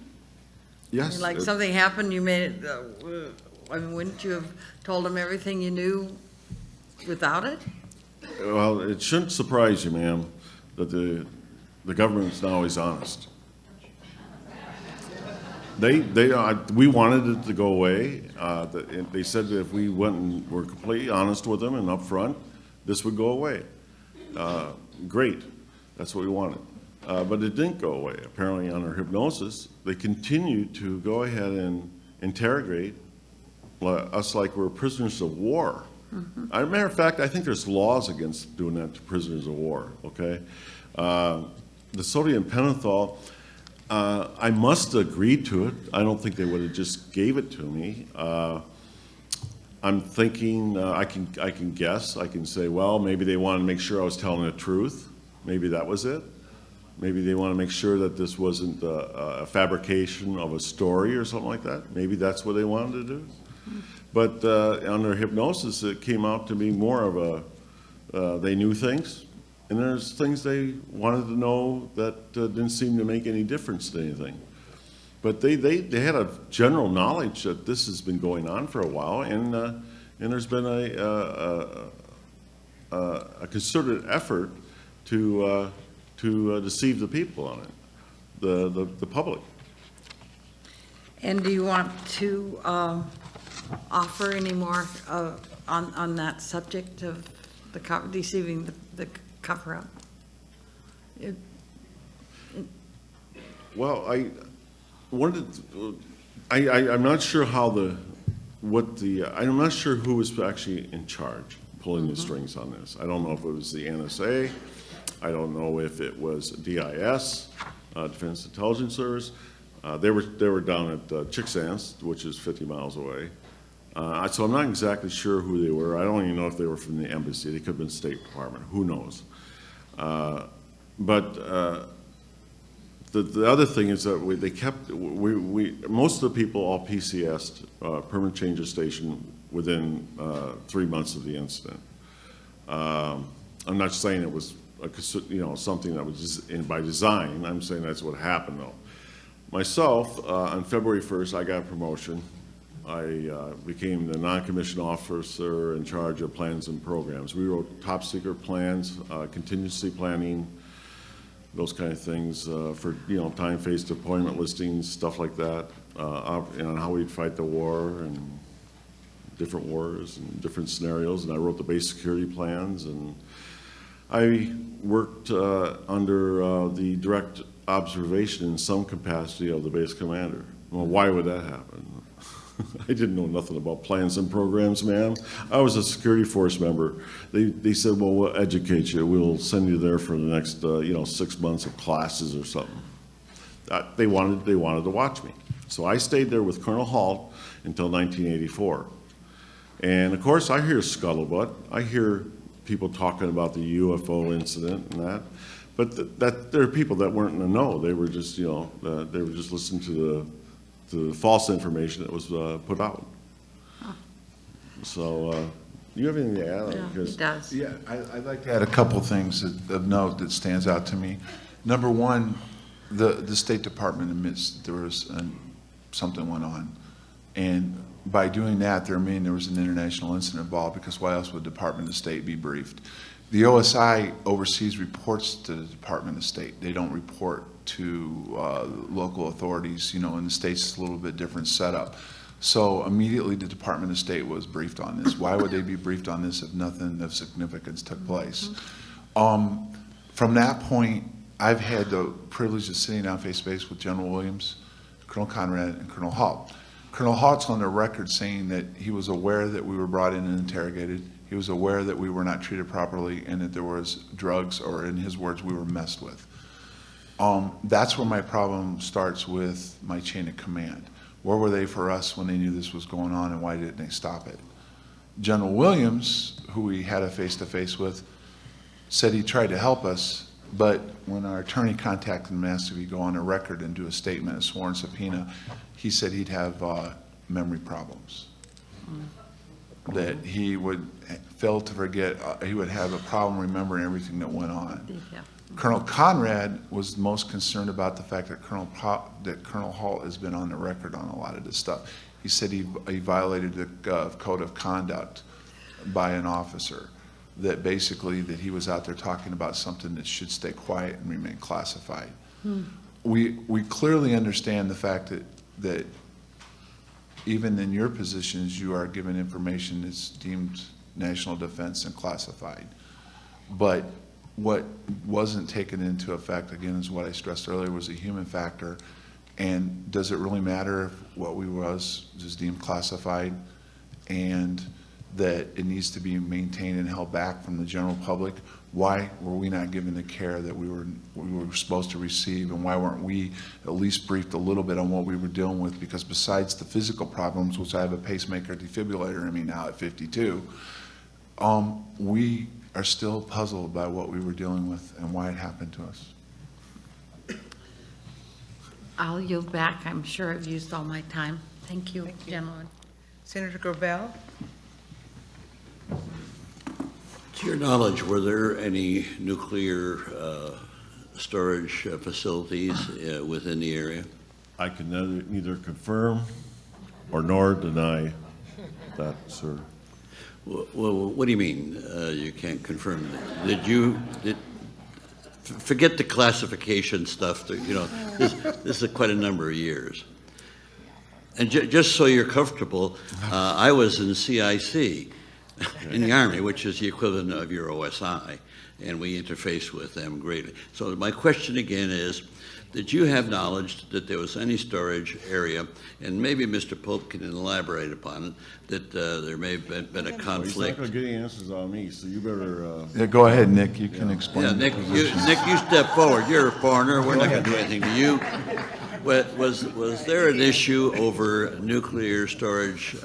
Yes. Like something happened, you made it, I mean, wouldn't you have told them everything you knew without it? Well, it shouldn't surprise you, ma'am, that the government's not always honest. We wanted it to go away. They said that if we went and were completely honest with them and upfront, this would go away. Great, that's what we wanted. But it didn't go away. Apparently, under hypnosis, they continued to go ahead and interrogate us like we're prisoners of war. As a matter of fact, I think there's laws against doing that to prisoners of war, okay? The sodium pentothal, I must agree to it. I don't think they would have just gave it to me. I'm thinking, I can guess. I can say, well, maybe they wanted to make sure I was telling the truth. Maybe that was it. Maybe they want to make sure that this wasn't a fabrication of a story or something like that. Maybe that's what they wanted to do. But under hypnosis, it came out to be more of they knew things, and there's things they wanted to know that didn't seem to make any difference to anything. But they had a general knowledge that this has been going on for a while, and there's been a concerted effort to deceive the people on it, the public. And do you want to offer any more on that subject of deceiving the cover-up? Well, I'm not sure I'm not sure who was actually in charge pulling the strings on this. I don't know if it was the NSA. I don't know if it was DIS, Defense Intelligence Service. They were down at Chicksans, which is 50 miles away. So I'm not exactly sure who they were. I don't even know if they were from the embassy. They could have been State Department. Who knows? But the other thing is that most of the people all PCS'd, permanent change of station, within 3 months of the incident. I'm not saying it was something that was by design. I'm saying that's what happened, though. Myself, on February 1st, I got a promotion. I became the non-commissioned officer in charge of plans and programs. We wrote top secret plans, contingency planning, those kind of things for time-phase deployment listings, stuff like that, and how we'd fight the war and different wars and different scenarios. And I wrote the base security plans, and I worked under the direct observation in some capacity of the base commander. Well, why would that happen? I didn't know nothing about plans and programs, ma'am. I was a security force member. They said, well, we'll educate you. We'll send you there for the next 6 months of classes or something. They wanted to watch me. So I stayed there with Colonel Halt until 1984. And of course, I hear scuttlebutt. I hear people talking about the UFO incident and that. But there are people that weren't in the know. They were just, they were just listening to the false information that was put out. Huh. So, do you have anything to add? Yeah, it does. Yeah, I'd like to add a couple things of note that stands out to me. Number one, the State Department admits that there was something went on, and by doing that, there was an international incident involved, because why else would the Department of State be briefed? The OSI oversees reports to the Department of State. They don't report to local authorities. In the States, it's a little bit different setup. So immediately the Department of State was briefed on this. Why would they be briefed on this if nothing of significance took place? From that point, I've had the privilege of sitting down face to face with General Williams, Colonel Conrad, and Colonel Halt. Colonel Halt's on the record saying that he was aware that we were brought in and interrogated. He was aware that we were not treated properly and that there was drugs, or in his words, we were messed with. That's where my problem starts with my chain of command. Where were they for us when they knew this was going on, and why didn't they stop it? General Williams, who we had a face-to-face with, said he tried to help us, but when our attorney contacted him and asked if he'd go on a record and do a statement, a sworn subpoena, he said he'd have memory problems. That he would fail to forget, he would have a problem remembering everything that went on. Yeah. Colonel Conrad was most concerned about the fact that Colonel Halt has been on the record on a lot of this stuff. He said he violated the code of conduct by an officer that basically that he was out there talking about something that should stay quiet and remain classified. We clearly understand the fact that even in your positions, you are given information that's deemed national defense and classified. But what wasn't taken into effect, again, is what I stressed earlier, was a human factor. And does it really matter if what we was deemed classified and that it needs to be maintained and held back from the general public? Why were we not given the care that we were supposed to receive, and why weren't we at least briefed a little bit on what we were dealing with? Because besides the physical problems, which I have a pacemaker defibrillator in me now at 52, we are still puzzled by what we were dealing with and why it happened to us. I'll yield back. I'm sure I've used all my time. Thank you, gentlemen. Senator Gravel? To your knowledge, were there any nuclear storage facilities within the area? I can neither confirm or nor deny that, sir. Well, what do you mean you can't confirm that? Forget the classification stuff. This is quite a number of years. And just so you're comfortable, I was in CIC in the Army, which is the equivalent of your OSI, and we interface with them greatly. So my question again is, did you have knowledge that there was any storage area, and maybe Mr. Pope can elaborate upon it, that there may have been a conflict? He's not going to get any answers on me, so you better... Yeah, go ahead, Nick. You can explain. Yeah, the Nick, position. you step forward. You're a foreigner. We're not going to do anything to you. Was there an issue over nuclear storage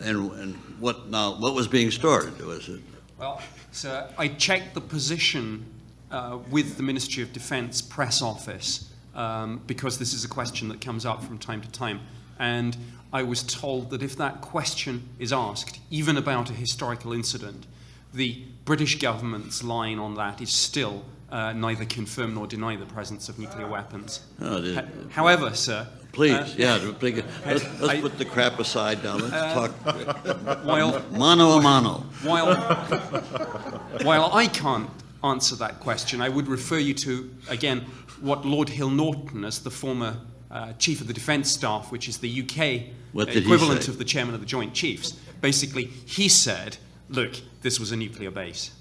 and what was being stored? Was it? Well, sir, I checked the position with the Ministry of Defence press office because this is a question that comes up from time to time. And I was told that if that question is asked, even about a historical incident, the British government's line on that is still neither confirm nor deny the presence of nuclear weapons. However, sir... Please, let's put the crap aside now. Let's talk mano a mano. While I can't answer that question, I would refer you to, again, what Lord Hill Norton, as the former Chief of the Defence Staff, which is the UK equivalent of the Chairman of the Joint Chiefs. Basically, he said, look, this was a nuclear base.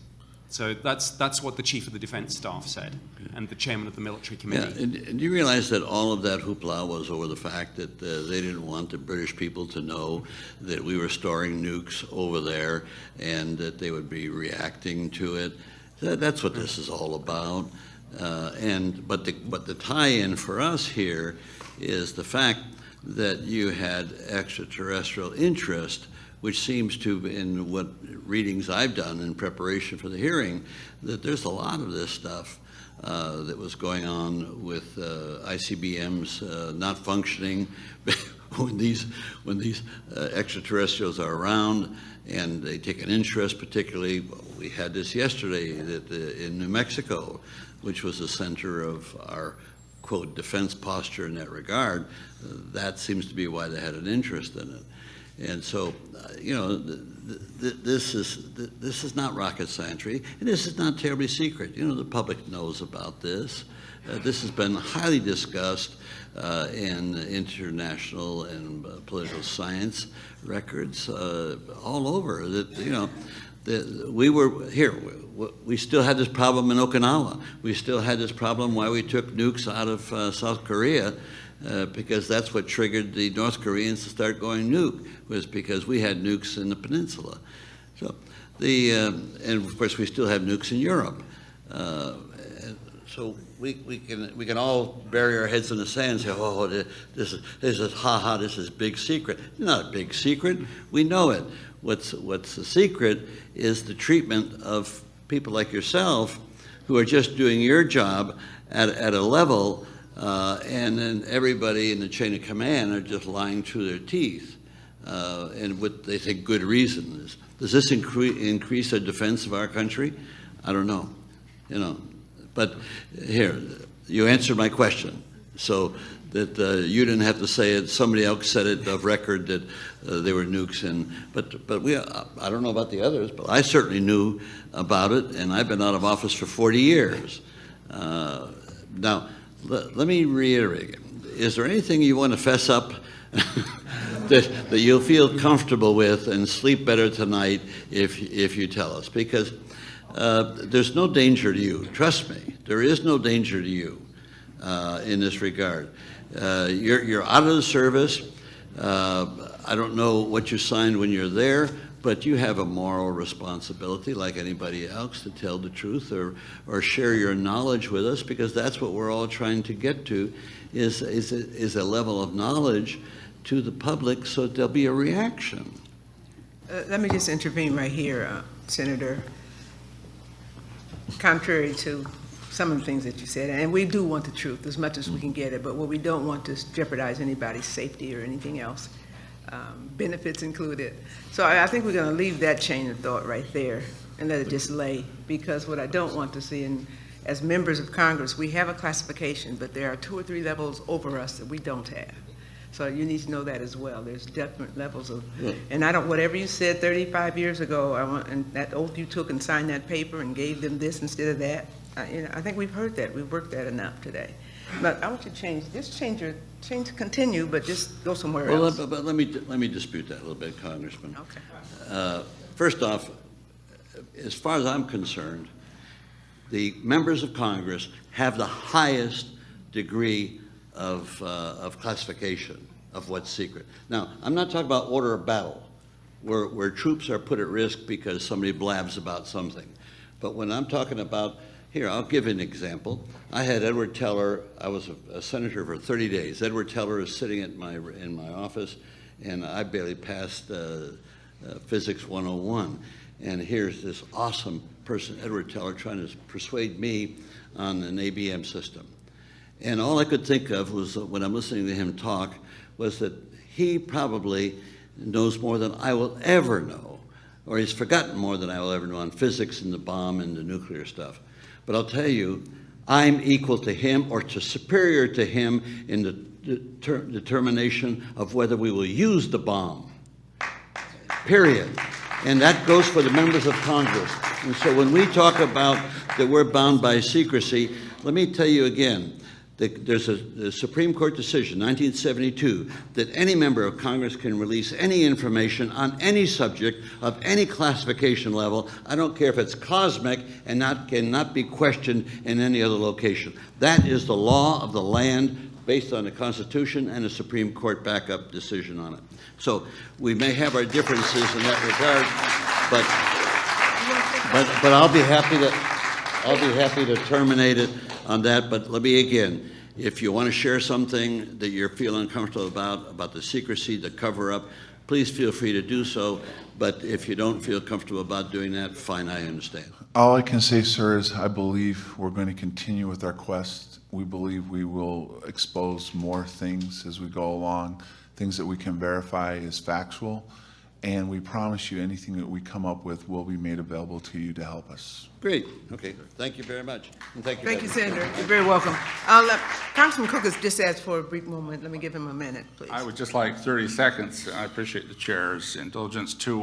So that's what the Chief of the Defence Staff said, and the Chairman of the Military Committee. Yeah, and do you realize that all of that hoopla was over the fact that they didn't want the British people to know that we were storing nukes over there and that they would be reacting to it? That's what this is all about. But the tie-in for us here is the fact that you had extraterrestrial interest, which seems to, in what readings I've done in preparation for the hearing, that there's a lot of this stuff that was going on with ICBMs not functioning when these extraterrestrials are around and they take an interest. Particularly, we had this yesterday in New Mexico, which was the center of our, quote, defense posture in that regard. That seems to be why they had an interest in it. And so, this is not rocket science, and this is not terribly secret. The public knows about this. This has been highly discussed in international and political science records all over. We were here. We still had this problem in Okinawa. We still had this problem why we took nukes out of South Korea. Because that's what triggered the North Koreans to start going nuke, was because we had nukes in the peninsula. So and of course we still have nukes in Europe. So we can all bury our heads in the sand and say, oh, this is big secret. It's not a big secret. We know it. What's the secret is the treatment of people like yourself who are just doing your job at a level. And then everybody in the chain of command are just lying through their teeth, and with, they think, good reasons. Does this increase the defense of our country? I don't know, But here, you answered my question. so that you didn't have to say it. Somebody else said it of record that they were nukes. But we, I don't know about the others, but I certainly knew about it, and I've been out of office for 40 years. Now, let me reiterate. Is there anything you want to fess up that you'll feel comfortable with and sleep better tonight if you tell us? Because there's no danger to you. Trust me, there is no danger to you in this regard. You're out of the service. I don't know what you signed when you're there, but you have a moral responsibility, like anybody else, to tell the truth or share your knowledge with us, because that's what we're all trying to get to, is a level of knowledge to the public so that there'll be a reaction. Let me just intervene right here, Senator. Contrary to some of the things that you said, and we do want the truth as much as we can get it, but what we don't want is jeopardize anybody's safety or anything else, benefits included. So I think we're going to leave that chain of thought right there and let it just lay, because what I don't want to see, and as members of Congress, we have a classification, but there are 2 or 3 levels over us that we don't have. So you need to know that as well. There's different levels of, and I don't, whatever you said 35 years ago, and that oath you took and signed that paper and gave them this instead of that, I think we've heard that. We've worked that enough today. But I want you to continue, but just go somewhere else. But let me dispute that a little bit, Congressman. Okay. First off, as far as I'm concerned, the members of Congress have the highest degree of classification of what's secret. Now, I'm not talking about order of battle, where troops are put at risk because somebody blabs about something. But when I'm talking about, here, I'll give you an example. I had Edward Teller, I was a senator for 30 days. Edward Teller is sitting in my office, and I barely passed Physics 101. And here's this awesome person, Edward Teller, trying to persuade me on an ABM system. And all I could think of was, when I'm listening to him talk, was that he probably knows more than I will ever know, or he's forgotten more than I will ever know on physics and the bomb and the nuclear stuff. But I'll tell you, I'm equal to him or to superior to him in the determination of whether we will use the bomb, period. And that goes for the members of Congress. And so when we talk about that we're bound by secrecy, let me tell you again, there's a Supreme Court decision, 1972, that any member of Congress can release any information on any subject of any classification level. I don't care if it's cosmic and cannot be questioned in any other location. That is the law of the land based on the Constitution and a Supreme Court backup decision on it. So we may have our differences in that regard, but I'll be happy to terminate it on that. But let me again, if you want to share something that you're feeling uncomfortable about the secrecy, the cover-up, please feel free to do so. But if you don't feel comfortable about doing that, fine, I understand. All I can say, sir, is I believe we're going to continue with our quest. We believe we will expose more things as we go along, things that we can verify as factual. And we promise you anything that we come up with will be made available to you to help us. Great. Okay. Thank you very much. And thank you. Thank you, Senator. You're very welcome. Councilman Cook has just asked for a brief moment. Let me give him a minute, please. I would just like 30 seconds. I appreciate the chair's indulgence to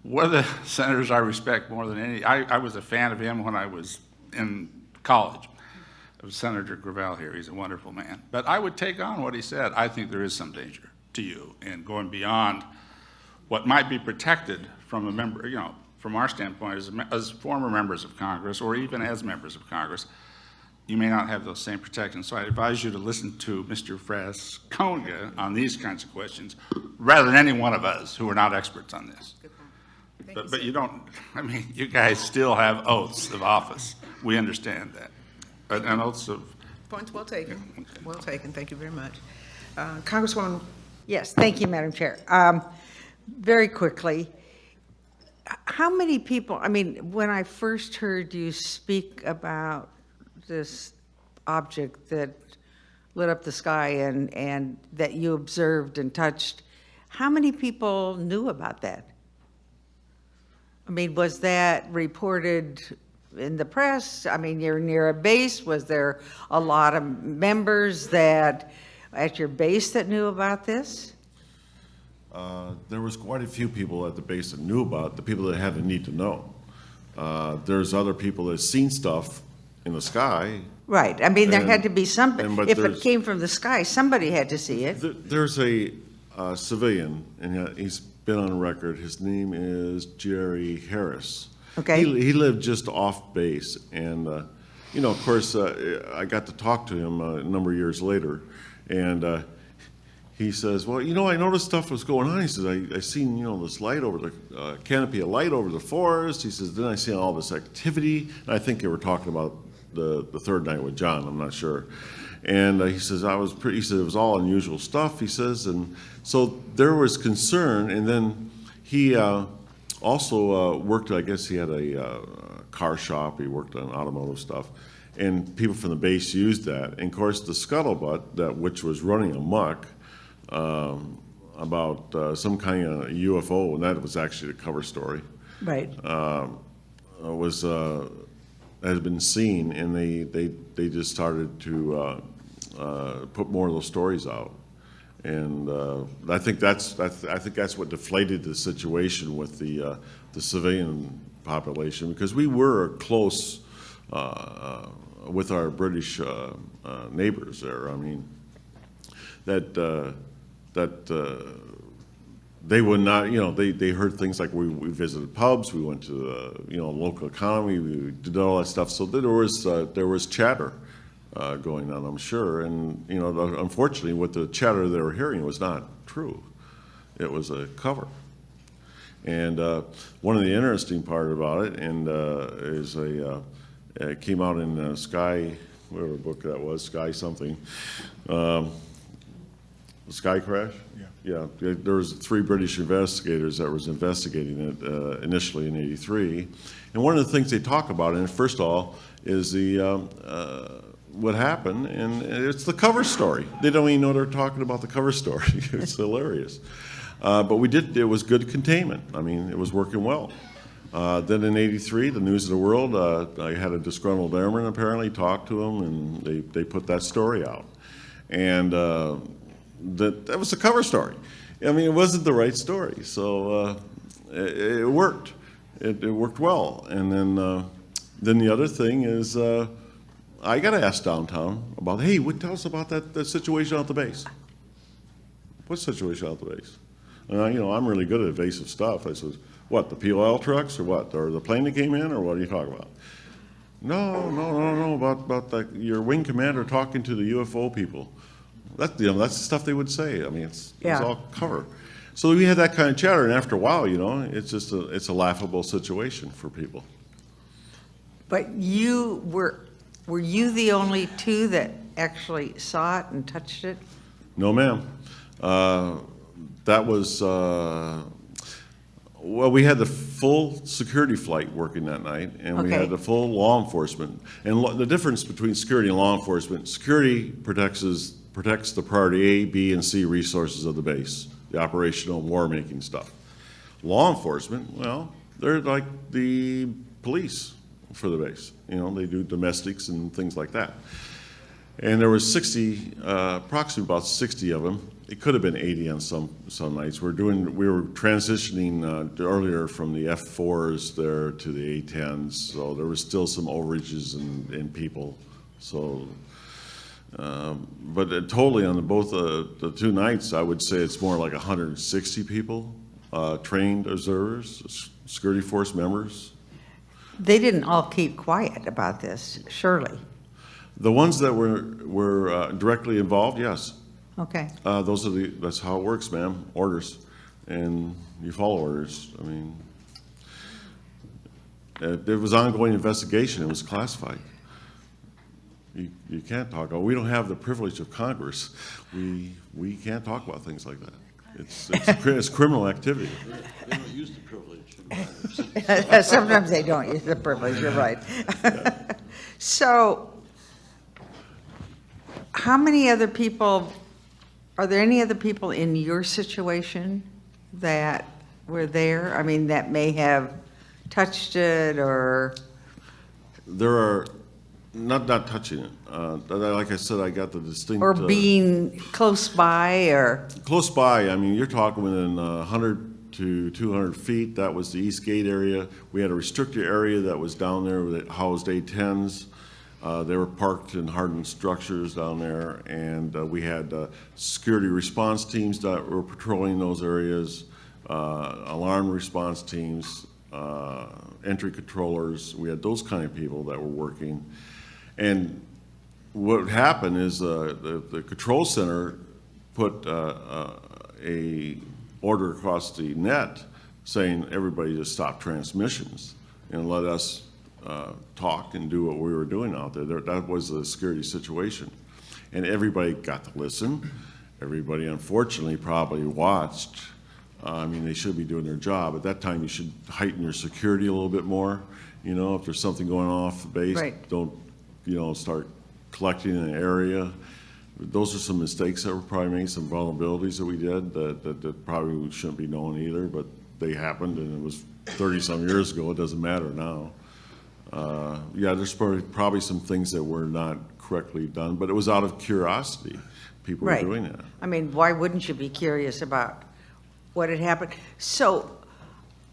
one of the senators I respect more than any. I was a fan of him when I was in college. It was Senator Gravel here. He's a wonderful man. But I would take on what he said. I think there is some danger to you in going beyond what might be protected from a member, from our standpoint as former members of Congress, or even as members of Congress. You may not have those same protections. So I advise you to listen to Mr. Frascogna on these kinds of questions, rather than any one of us who are not experts on this. But you don't, you guys still have oaths of office. We understand that. And oaths of... Points well taken. Well taken. Thank you very much. Congresswoman. Yes, thank you, Madam Chair. Very quickly, how many people, when I first heard you speak about this object that lit up the sky and that you observed and touched, how many people knew about that? Was that reported in the press? I mean, you're near a base. Was there a lot of members that, at your base, that knew about this? There was quite a few people at the base that knew about it, the people that had the need to know. There's other people that seen stuff in the sky. Right. I mean, there had And- to be somebody. but If it there's- came from the sky, somebody had to see it. There's a civilian, and he's been on record. His name is Jerry Harris. Okay. He lived just off base, and of course, I got to talk to him a number of years later, and he says, "Well, I noticed stuff was going on." He says, "I seen this light over the canopy of light over the forest." He says, "Then I seen all this activity." And I think they were talking about the third night with John. I'm not sure. And he says, he said it was all unusual stuff, he says. And so there was concern. And then he also worked, I guess he had a car shop. He worked on automotive stuff. And people from the base used that. And of course, the scuttlebutt, which was running amok about some kind of UFO, and that was actually the cover story, Right. has been seen, and they just started to put more of those stories out, and I think that's what deflated the situation with the civilian population, because we were close with our British neighbors there. I mean, that they would not, they heard things like we visited pubs, we went to local economy, we did all that stuff. So there was chatter going on, I'm sure, and unfortunately, what the chatter they were hearing was not true. It was a cover. And one of the interesting part about it, and is it came out in Sky, whatever book that was, Sky something. Sky Crash? Yeah. There was 3 British investigators that was investigating it initially in '83. And one of the things they talk about, and first of all, is what happened, and it's the cover story. They don't even know they're talking about the cover story. It's hilarious. But it was good containment. I mean, it was working well. Then in '83, the News of the World, I had a disgruntled airman apparently talk to them, and they put that story out. And that was the cover story. I mean, it wasn't the right story, so it worked. It worked well. And then the other thing is, I got asked downtown about, hey, tell us about that situation out the base. What situation out the base? And I'm really good at evasive stuff. I said, what, the POL trucks or what? Or the plane that came in, or what are you talking about? No, about your wing commander talking to the UFO people. That's the stuff they would say. I mean, it's all cover. So we had that kind of chatter, and after a while, it's just it's a laughable situation for people. But were you the only 2 that actually saw it and touched it? No, ma'am. That was we had the full security flight working that night, and we had the full law enforcement. And the difference between security and law enforcement: security protects the priority A, B, and C resources of the base, the operational war-making stuff. Law enforcement, well, they're like the police for the base. They do domestics and things like that. And there was approximately about 60 of them. It could have been 80 on some nights. We were transitioning earlier from the F4s there to the A10s, so there was still some overages in people. So. But totally on both the 2 nights, I would say it's more like 160 people, trained observers, security force members. They didn't all keep quiet about this, surely. The ones that were directly involved, yes. Okay. That's how it works, ma'am. Orders, and you follow orders. I mean, it was ongoing investigation. It was classified. You can't talk about. We don't have the privilege of Congress. We can't talk about things like that. It's criminal activity. They don't use the privilege. Sometimes they don't use the privilege, you're right. So, how many other people, are there any other people in your situation that were there? I mean, that may have touched it or there are, not touching it. Like I said, I got the distinct. Or being close by, or? Close by, I mean, you're talking within 100 to 200 feet. That was the East Gate area. We had a restricted area that was down there that housed A-10s. They were parked in hardened structures down there, and we had security response teams that were patrolling those areas, alarm response teams, entry controllers. We had those kind of people that were working. And what happened is the control center put a order across the net saying everybody just stop transmissions and let us talk and do what we were doing out there. That was a security situation. And everybody got to listen. Everybody, unfortunately, probably watched. I mean, they should be doing their job. At that time, you should heighten your security a little bit more. You know, if there's something going on off the base, Right. don't, you know, start collecting an area. Those are some mistakes that were probably made, some vulnerabilities that we did that probably shouldn't be known either, but they happened, and it was 30-some years ago. It doesn't matter now. Yeah, there's probably some things that were not correctly done, but it was out of curiosity. People were Right. doing that. I mean, why wouldn't you be curious about what had happened? So,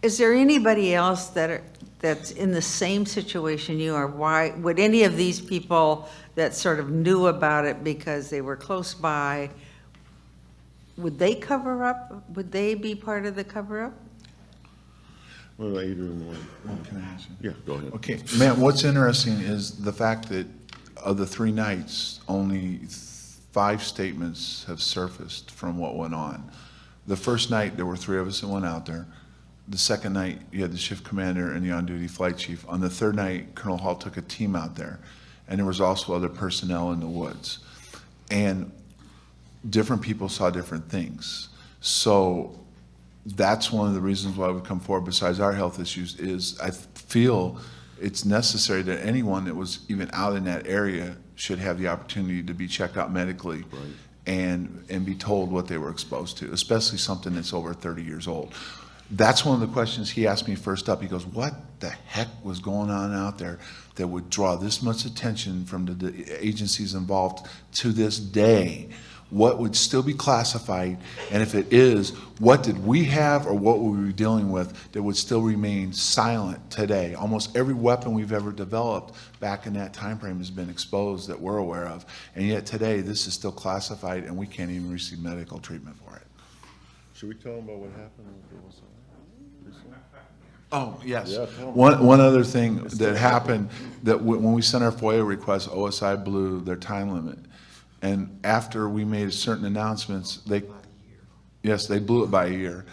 is there anybody else that's in the same situation you are? Why would any of these people that sort of knew about it because they were close by, would they cover up? Would they be part of the cover-up? What about Adrian? Can I answer? Yeah, go ahead. Okay, Matt, what's interesting is the fact that of the 3 nights, only 5 statements have surfaced from what went on. The first night, there were 3 of us that went out there. The second night, you had the shift commander and the on-duty flight chief. On the third night, Colonel Hall took a team out there, and there was also other personnel in the woods. And different people saw different things. So that's one of the reasons why we come forward, besides our health issues, is I feel it's necessary that anyone that was even out in that area should have the opportunity to be checked out medically. Right. And be told what they were exposed to, especially something that's over 30 years old. That's one of the questions he asked me first up. He goes, what the heck was going on out there that would draw this much attention from the agencies involved to this day? What would still be classified? And if it is, what did we have or what were we dealing with that would still remain silent today? Almost every weapon we've ever developed back in that time frame has been exposed that we're aware of. And yet today, this is still classified and we can't even receive medical treatment for it. Should we tell them about what happened? Oh, yes. Yeah, tell 'em. One other thing that happened, that when we sent our FOIA request, OSI blew their time limit. And after we made certain announcements, they blew it by a year.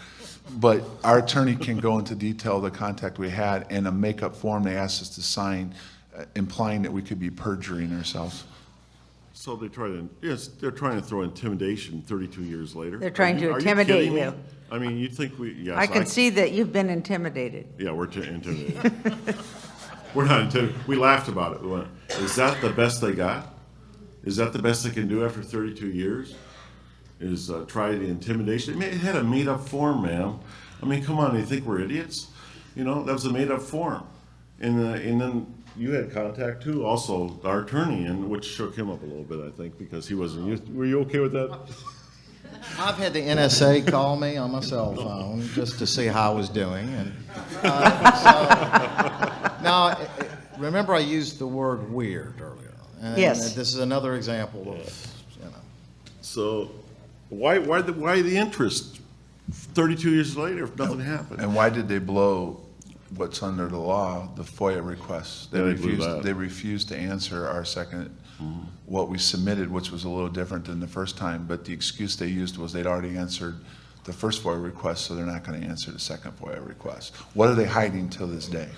But our attorney can go into detail the contact we had, and a make-up form they asked us to sign, implying that we could be perjuring ourselves. So they're trying to throw intimidation 32 years later. They're trying to Are intimidate kidding me? you. I mean, you think yes. I can see that you've been intimidated. Yeah, we're intimidated. We're not intimidated. We laughed about it. We went, is that the best they got? Is that the best they can do after 32 years? Is try the intimidation? It had a made-up form, ma'am. I mean, come on, you think we're idiots? You know, that was a made-up form. And then you had contact too, also our attorney, and which shook him up a little bit, I think, because he wasn't. Were you okay with that? I've had the NSA call me on my cell phone just to see how I was doing. And now, remember I used the word weird earlier. And Yes. this is another example of, you know. So, why the interest? 32 years later, if nothing happened. And why did they blow what's under the law, the FOIA requests? Yeah, they blew that. They refused to answer our second, what we submitted, which was a little different than the first time, but the excuse they used was they'd already answered the first FOIA request, so they're not going to answer the second FOIA request. What are they hiding till this day?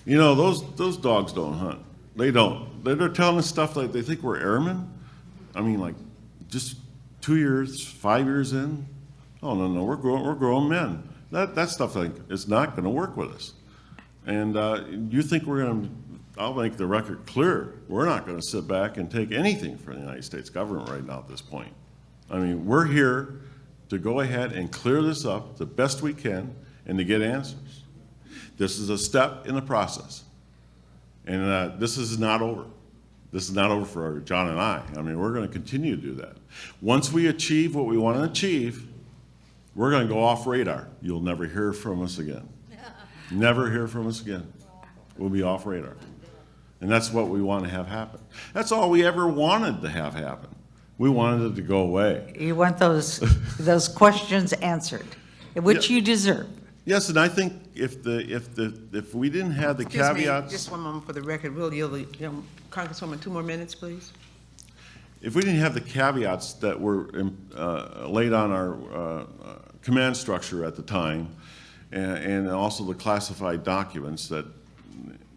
You know, those dogs don't hunt. They don't. They're telling us stuff like they think we're airmen. I mean, like, just 2 years, 5 years in. Oh, no, we're grown men. That stuff, like, is not going to work with us. And you think we're going to, I'll make the record clear, we're not going to sit back and take anything from the United States government right now at this point. I mean, we're here to go ahead and clear this up the best we can and to get answers. This is a step in the process. And this is not over. This is not over for John and I. I mean, we're going to continue to do that. Once we achieve what we want to achieve, we're going to go off radar. You'll never hear from us again. Never hear from us again. We'll be off radar. And that's what we want to have happen. That's all we ever wanted to have happen. We wanted it to go away. You want those questions answered, which you deserve. Yes, and I think if we didn't have the Excuse me, caveats, just one moment for the record. We'll yield, Congresswoman, 2 more minutes, please. if we didn't have the caveats that were laid on our command structure at the time, and also the classified documents that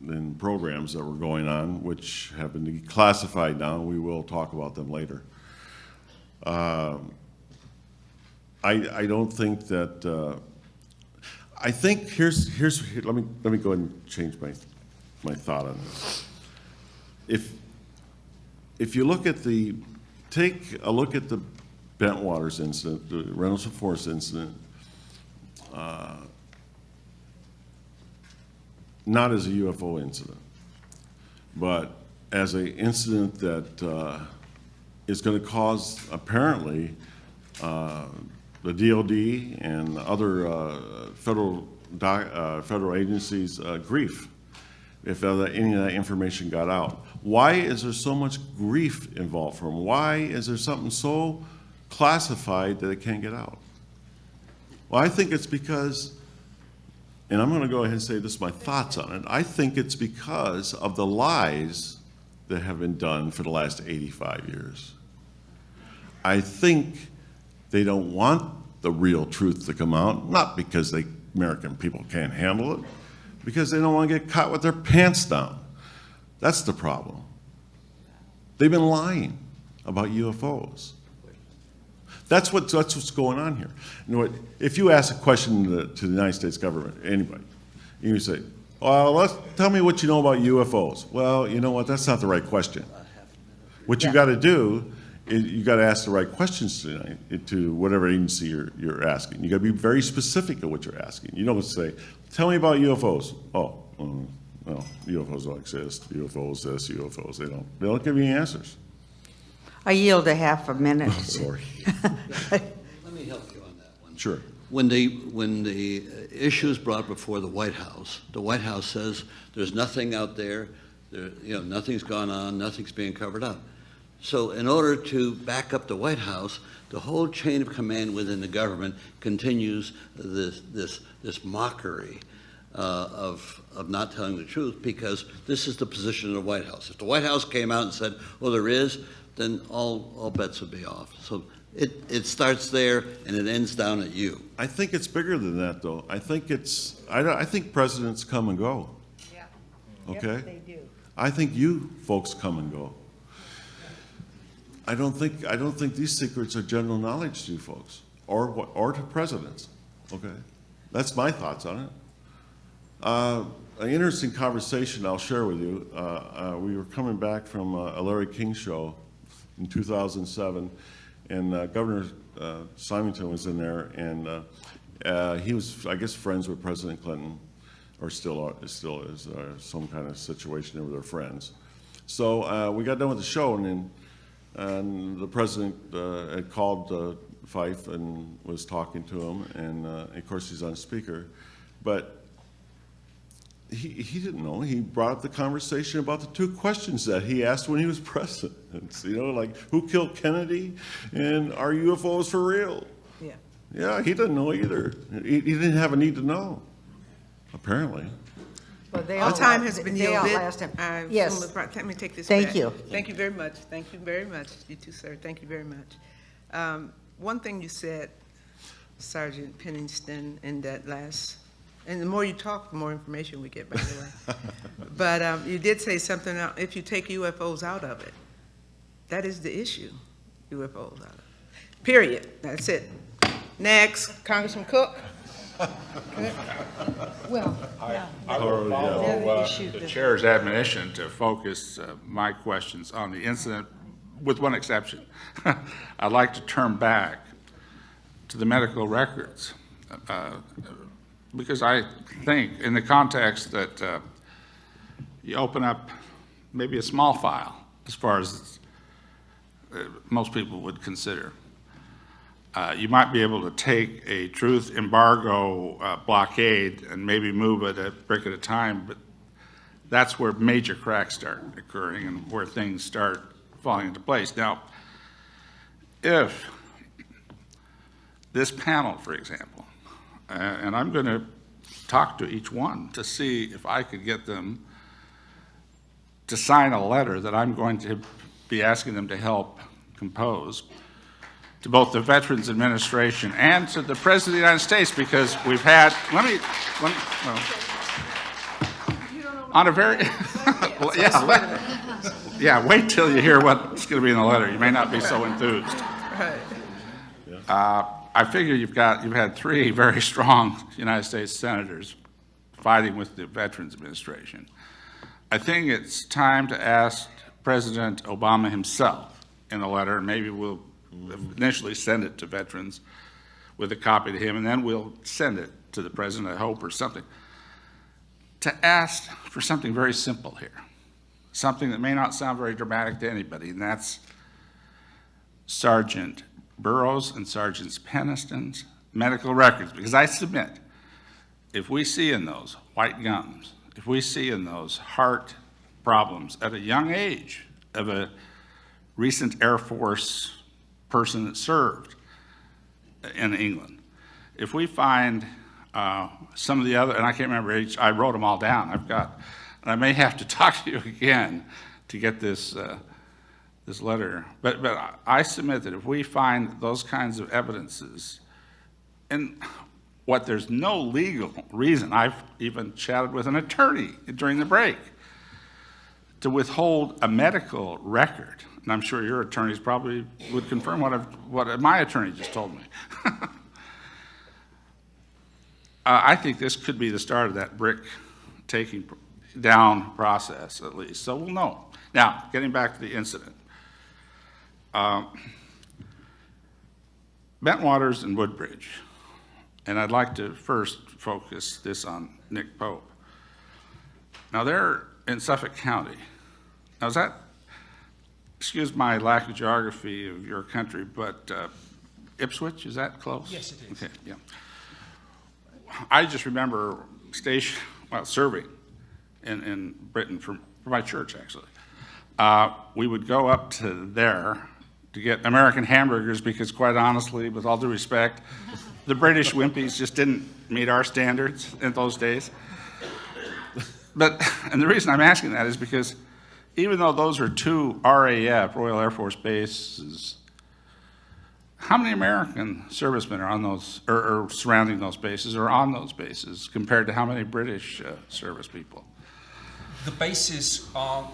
and programs that were going on, which have been declassified now, we will talk about them later. I don't think that. I think here's let me go ahead and change my thought on this. If you look at take a look at the Bentwaters incident, the Rendlesham Forest incident, not as a UFO incident, but as an incident that is going to cause, apparently, the DOD and other federal agencies grief if any of that information got out. Why is there so much grief involved from? Why is there something so classified that it can't get out? Well, I think it's because, and I'm going to go ahead and say this is my thoughts on it, I think it's because of the lies that have been done for the last 85 years. I think they don't want the real truth to come out, not because the American people can't handle it, because they don't want to get caught with their pants down. That's the problem. They've been lying about UFOs. That's what's going on here. You know what, if you ask a question to the United States government, anybody, you say, well, tell me what you know about UFOs. Well, you know what, that's not the right question. What you got to do is you got to ask the right questions to whatever agency you're asking. You got to be very specific at what you're asking. You don't say, tell me about UFOs. Oh, well, UFOs don't exist. UFOs this, UFOs. They don't give you any answers. I yield a half a minute. Oh, sorry. Let me help you on that one. Sure. When the issue is brought before the White House says there's nothing out there, nothing's gone on, nothing's being covered up. So in order to back up the White House, the whole chain of command within the government continues this mockery of not telling the truth, because this is the position of the White House. If the White House came out and said, well, there is, then all bets would be off. So it starts there and it ends down at you. I think it's bigger than that, though. I think I think presidents come and go. Yeah. Okay? Yes, they do. I think you folks come and go. I don't think these secrets are general knowledge to you folks or to presidents. Okay? That's my thoughts on it. An interesting conversation I'll share with you. We were coming back from a Larry King show in 2007, and Governor Simonton was in there, and he was, I guess, friends with President Clinton, or still is, some kind of situation there with their friends. So we got done with the show, and the president had called Fife and was talking to him, and of course he's on speaker, but he didn't know. He brought up the conversation about the 2 questions that he asked when he was president. Like, who killed Kennedy, and are UFOs for real? Yeah. Yeah, he didn't know either. He didn't have a need to know, apparently. Well, Our time has been they yielded. outlast him. Yes. Let me take this Thank back. you. Thank you very much. Thank you very much. You too, sir. Thank you very much. One thing you said, Sergeant Penniston, in that last, and the more you talk, the more information we get, by the way. But you did say something, if you take UFOs out of it, that is the issue, UFOs out of it. Period. That's it. Next, Congressman Cook. Well, I will follow the chair's admonition to focus my questions on the incident, with one exception. I'd like to turn back to the medical records, because I think in the context that you open up maybe a small file, as far as most people would consider. You might be able to take a truth embargo blockade and maybe move it a brick at a time, but that's where major cracks start occurring and where things start falling into place. Now, if this panel, for example, and I'm going to talk to each one to see if I could get them to sign a letter that I'm going to be asking them to help compose to both the Veterans Administration and to the President of the United States, because we've had, well, on a very, well, yeah, wait till you hear what's going to be in the letter. You may not be so enthused. I figure you've had 3 very strong United States senators fighting with the Veterans Administration. I think it's time to ask President Obama himself in a letter, and maybe we'll initially send it to veterans with a copy to him, and then we'll send it to the President, I hope, or something, to ask for something very simple here, something that may not sound very dramatic to anybody, and that's Sergeant Burroughs and Sergeant Penniston's medical records, because I submit, if we see in those white gums, if we see in those heart problems at a young age of a recent Air Force person that served in England, if we find some of the other, and I can't remember each, I wrote them all down, and I may have to talk to you again to get this this letter, but I submit that if we find those kinds of evidences, and what there's no legal reason, I've even chatted with an attorney during the break, to withhold a medical record, and I'm sure your attorneys probably would confirm what my attorney just told me. I think this could be the start of that brick taking down process, at least, so we'll know. Now, getting back to the incident. Bentwaters and Woodbridge, and I'd like to first focus this on Nick Pope. Now they're in Suffolk County. Now is that, excuse my lack of geography of your country, but Ipswich, is that close? Yes, it is. Okay, yeah. I just remember serving in Britain for my church, actually. We would go up to there to get American hamburgers because, quite honestly, with all due respect, the British Wimpies just didn't meet our standards in those days. And the reason I'm asking that is because even though those are 2 RAF, Royal Air Force bases, how many American servicemen are on those, or surrounding those bases, or on those bases, compared to how many British service people? The bases are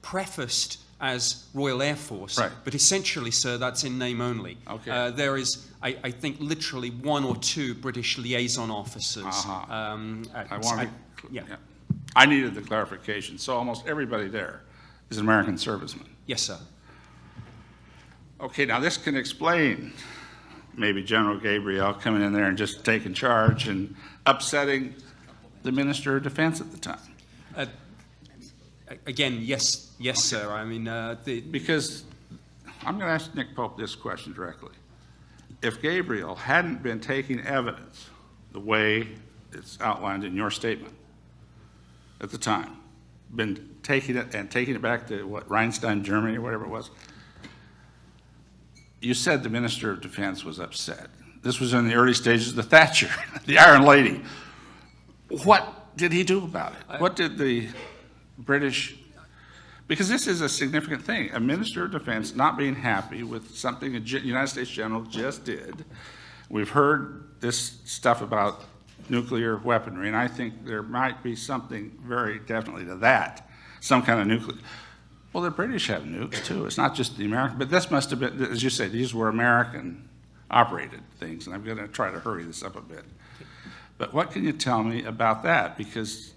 prefaced as Royal Air Force, right, but essentially, sir, that's in name only. Okay. There is, I think, literally 1 or 2 British liaison officers. Yeah. I needed the clarification. So almost everybody there is an American serviceman. Yes, sir. Okay, now this can explain maybe General Gabriel coming in there and just taking charge and upsetting the Minister of Defense at the time. Again, yes, okay, sir. I mean, because I'm going to ask Nick Pope this question directly. If Gabriel hadn't been taking evidence the way it's outlined in your statement at the time, been taking it back to Rheinstein, Germany, or whatever it was, you said the Minister of Defense was upset. This was in the early stages of the Thatcher, the Iron Lady. What did he do about it? What did the British, because this is a significant thing, a Minister of Defense not being happy with something a United States general just did. We've heard this stuff about nuclear weaponry, and I think there might be something very definitely to that, some kind of nuclear. Well, the British have nukes too. It's not just the American, but this must have been, as you say, these were American-operated things, and I'm going to try to hurry this up a bit. But what can you tell me about that? Because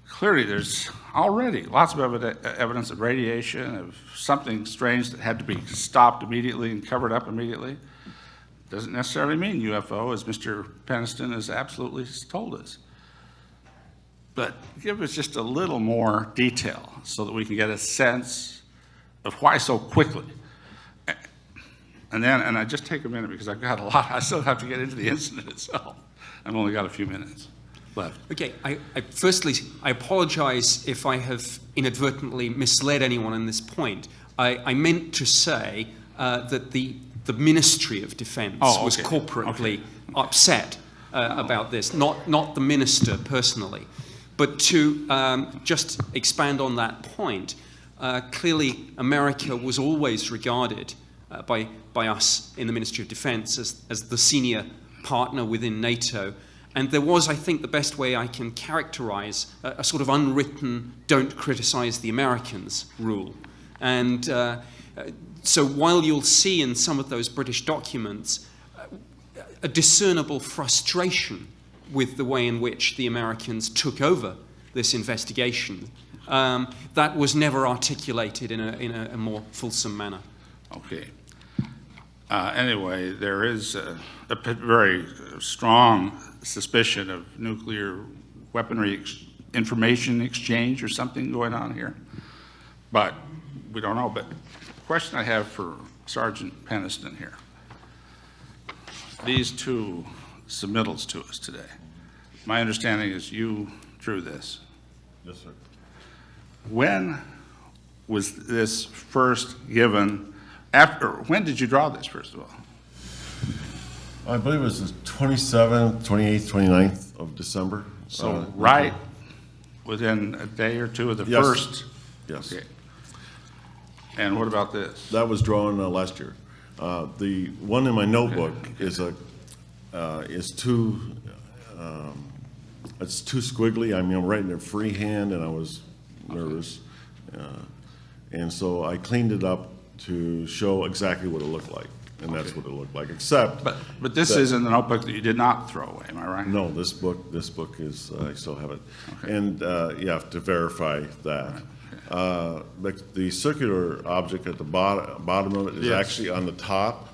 clearly there's already lots of evidence of radiation, of something strange that had to be stopped immediately and covered up immediately. Doesn't necessarily mean UFO, as Mr. Penniston has absolutely told us. but give us just a little more detail so that we can get a sense of why so quickly. And I just take a minute because I've got a lot, I still have to get into the incident itself. I've only got a few minutes left. Okay, firstly, I apologize if I have inadvertently misled anyone on this point. I meant to say that the Ministry of Defense was corporately upset about this, not the minister personally. But to just expand on that point, clearly America was always regarded by us in the Ministry of Defense as the senior partner within NATO. And there was, I think, the best way I can characterize a sort of unwritten don't criticize the Americans rule. And so while you'll see in some of those British documents a discernible frustration with the way in which the Americans took over this investigation, that was never articulated in a more fulsome manner. Okay. Anyway, there is a very strong suspicion of nuclear weaponry information exchange or something going on here, but we don't know. But the question I have for Sergeant Penniston here, these two submittals to us today, my understanding is you drew this. Yes, sir. When was this first given? When did you draw this, first of all? I believe it was the 27th, 28th, 29th of December. So right within a day or two of the first? Yes. Okay. And what about this? That was drawn last year. The one in my notebook is too, it's too squiggly. I mean, I'm writing it freehand, and I was nervous. And so I cleaned it up to show exactly what it looked like. And that's what it looked like, except. But this isn't the notebook that you did not throw away, am I right? No, this book is, I still have it. Okay. And you have to verify that. But the circular object at the bottom of it is actually on the top,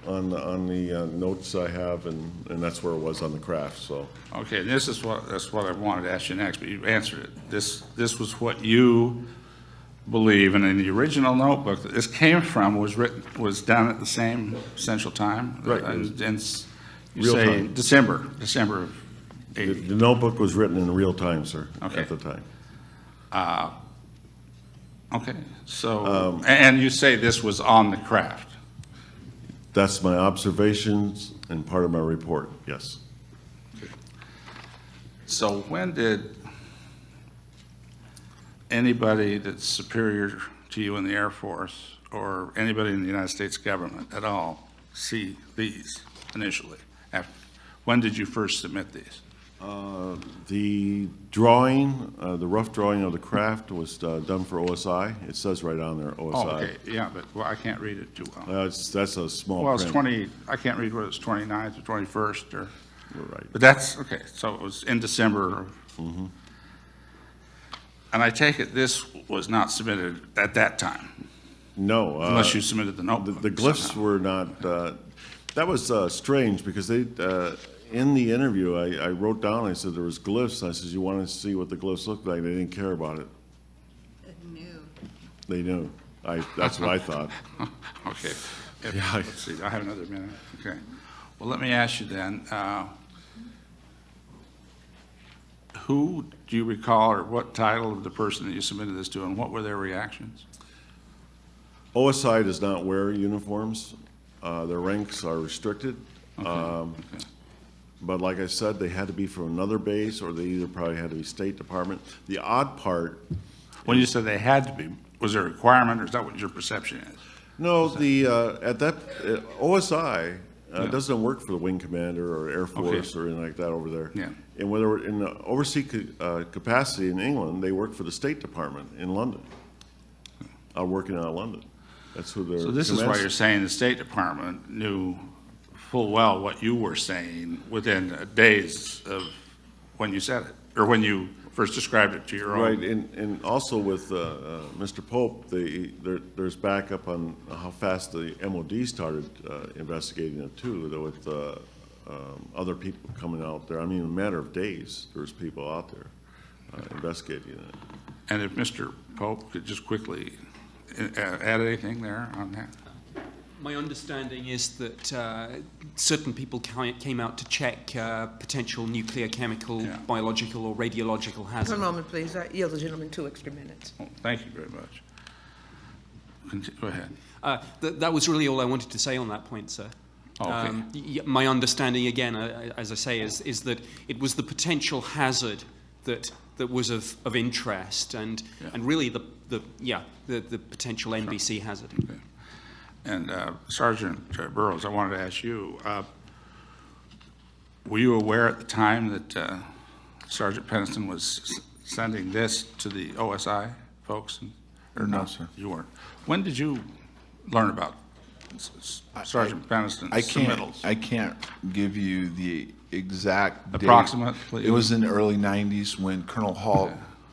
on the notes I have, and that's where it was on the craft. So. Okay, that's what I wanted to ask you next, but you answered it. This was what you believe, and in the original notebook that this came from was done at the same Central Time, right? And you say time. December of 80. The notebook was written in real time, sir. Okay. At the time. Okay, so and you say this was on the craft. That's my observations and part of my report. Yes. Okay. So when did anybody that's superior to you in the Air Force or anybody in the United States government at all see these initially? When did you first submit these? The drawing, the rough drawing of the craft was done for OSI. It says right on there, OSI. Oh, okay, yeah, but I can't read it too well. That's a small print. It's 20, I can't read whether it's 29th or 21st or. You're right. But that's, okay, so it was in December. Mm-hmm. And I take it this was not submitted at that time? No. Unless you submitted the notebook. The glyphs somehow. Were not, that was strange because they, in the interview, I wrote down, I said there was glyphs. I said, you want to see what the glyphs looked like? They didn't care about it. They knew. That's what I thought. Okay. Let's see, I have another minute. Okay. Well, let me ask you then, who do you recall, or what title of the person that you submitted this to, and what were their reactions? OSI does not wear uniforms. Their ranks are restricted. Okay. But like I said, they had to be from another base, or they either probably had to be State Department. The odd part. When you said they had to be, was there a requirement, or is that what your perception is? No, OSI doesn't work for the Wing Commander or Air Force or anything like that over there. Yeah. And when they were in the overseas capacity in England, they worked for the State Department in London. Working out of London. That's who they're. So this is why you're saying the State Department knew full well what you were saying within days of when you said it, or when you first described it to your own. Right, and also with Mr. Pope, there's backup on how fast the MOD started investigating it too, with other people coming out there. I mean, in a matter of days, there's people out there. investigating it. And if Mr. Pope could just quickly add anything there on that? My understanding is that certain people came out to check potential nuclear, chemical, biological, or radiological hazard. One moment, please. I yield the gentleman 2 extra minutes. Oh, thank you very much. Go ahead. That was really all I wanted to say on that point, sir. Okay. My understanding, again, as I say, is that it was the potential hazard that was of interest, and really the potential NBC hazard. Okay. And Sergeant Burroughs, I wanted to ask you, were you aware at the time that Sergeant Penniston was sending this to the OSI folks? Or No, sir. You weren't. When did you learn about Sergeant Penniston's submittals? I can't give you the exact date. Approximate, please. It was in the early 90s when Colonel Halt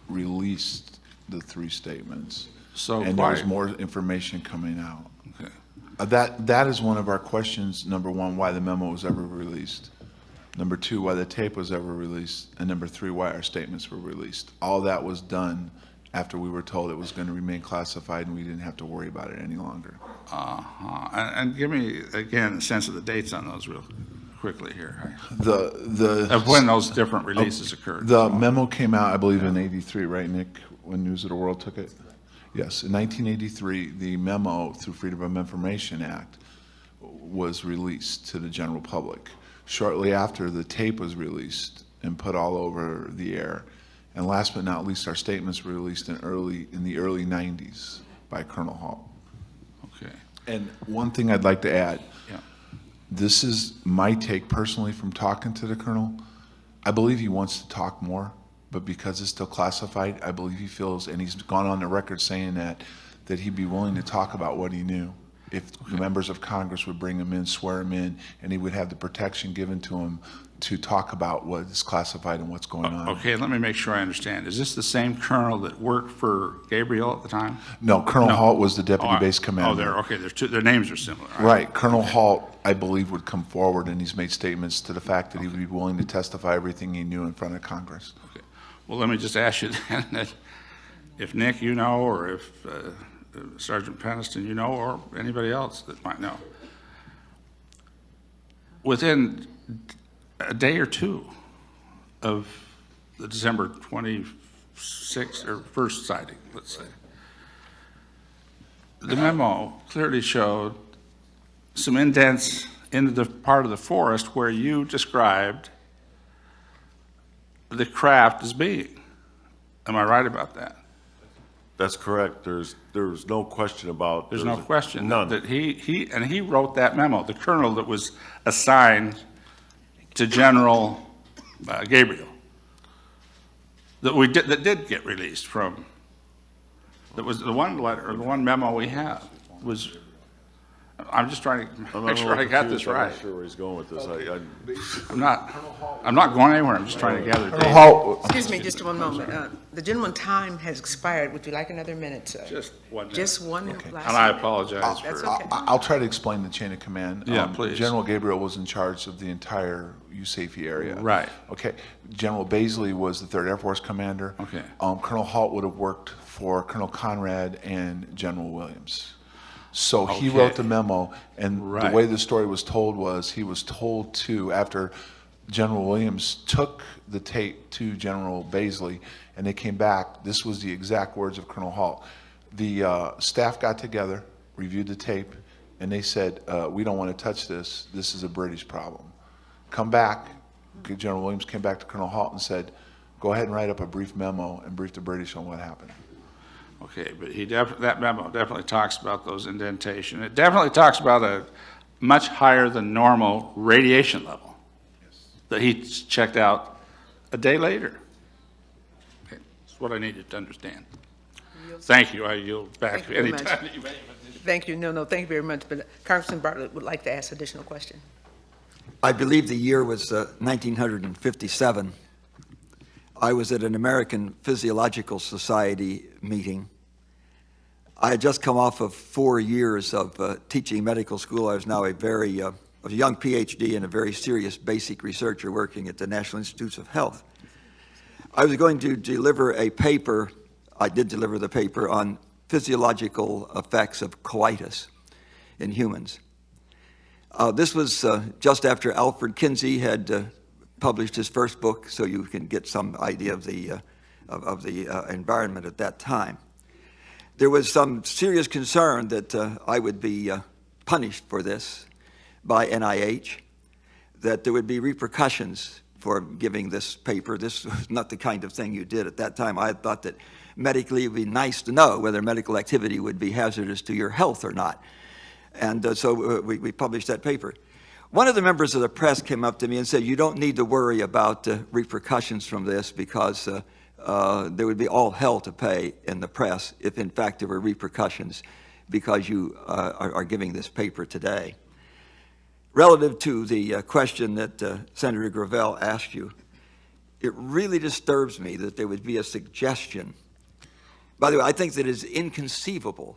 released the 3 statements. So and there was more information coming out. Okay. That is one of our questions. Number 1, why the memo was ever released. Number 2, why the tape was ever released. And number 3, why our statements were released. All that was done after we were told it was going to remain classified and we didn't have to worry about it any longer. And give me, again, a sense of the dates on those real quickly here. Of when those different releases occurred. The memo came out, I believe, in '83, right, Nick, when News of the World took it? Yes, in 1983, the memo through Freedom of Information Act was released to the general public. Shortly after, the tape was released and put all over the air. And last but not least, our statements were released in the early 90s by Colonel Halt. Okay. And one thing I'd like to add, Yeah. this is my take personally from talking to the Colonel. I believe he wants to talk more, but because it's still classified, I believe he feels, and he's gone on the record saying that he'd be willing to talk about what he knew if the members of Congress would bring him in, swear him in, and he would have the protection given to him to talk about what is classified and what's going on. Okay, let me make sure I understand. Is this the same colonel that worked for Gabriel at the time? No, Colonel Halt was the deputy base commander. Their names are similar. Right, Colonel Halt, I believe, would come forward, and he's made statements to the fact that he would be willing to testify everything he knew in front of Congress. Okay. Well, let me just ask you then, that if Nick, you know, or if Sergeant Penniston, you know, or anybody else that might know, within a day or two of the December 26th or 1st sighting, let's say, the memo clearly showed some indents into the part of the forest where you described the craft as being. Am I right about that? That's correct. There's no question about. There's no question. None. That he wrote that memo, the colonel that was assigned to General Gabriel, that did get released from. That was the one letter, or the one memo we have was. I'm just trying to make sure I got this right. I'm not sure where he's going with this. I'm not going anywhere. I'm just trying to gather data. Excuse me, just one moment. The gentleman's time has expired. Would you like another minute, sir? Just 1 minute. Just one last And I minute. apologize That's for. okay. I'll try to explain the chain of command. Yeah, please. General Gabriel was in charge of the entire USAFE area. Right. Okay. General Baisley was the 3rd Air Force commander. Okay. Colonel Halt would have worked for Colonel Conrad and General Williams. So he Okay. wrote the memo, and Right. the way the story was told was he was told to, after General Williams took the tape to General Baisley, and they came back, this was the exact words of Colonel Halt. The staff got together, reviewed the tape, and they said, we don't want to touch this. This is a British problem. Come back. General Williams came back to Colonel Halt and said, go ahead and write up a brief memo and brief the British on what happened. Okay, but that memo definitely talks about those indentation. It definitely talks about a much higher than normal radiation level that he checked out a day later. Okay, that's what I needed to understand. Thank you. I yield back Thank you very much. anytime that you may. Thank you. No, thank you very much. But Congressman Bartlett would like to ask additional question. I believe the year was 1957. I was at an American Physiological Society meeting. I had just come off of 4 years of teaching medical school. I was now a young PhD and a very serious basic researcher working at the National Institutes of Health. I was going to deliver a paper, I did deliver the paper on physiological effects of coitus in humans. This was just after Alfred Kinsey had published his first book, so you can get some idea of the environment at that time. There was some serious concern that I would be punished for this by NIH, that there would be repercussions for giving this paper. This was not the kind of thing you did at that time. I thought that medically it would be nice to know whether medical activity would be hazardous to your health or not. And so we published that paper. One of the members of the press came up to me and said, you don't need to worry about repercussions from this because there would be all hell to pay in the press if in fact there were repercussions because you are giving this paper today. Relative to the question that Senator Gravel asked you, it really disturbs me that there would be a suggestion. By the way, I think that it is inconceivable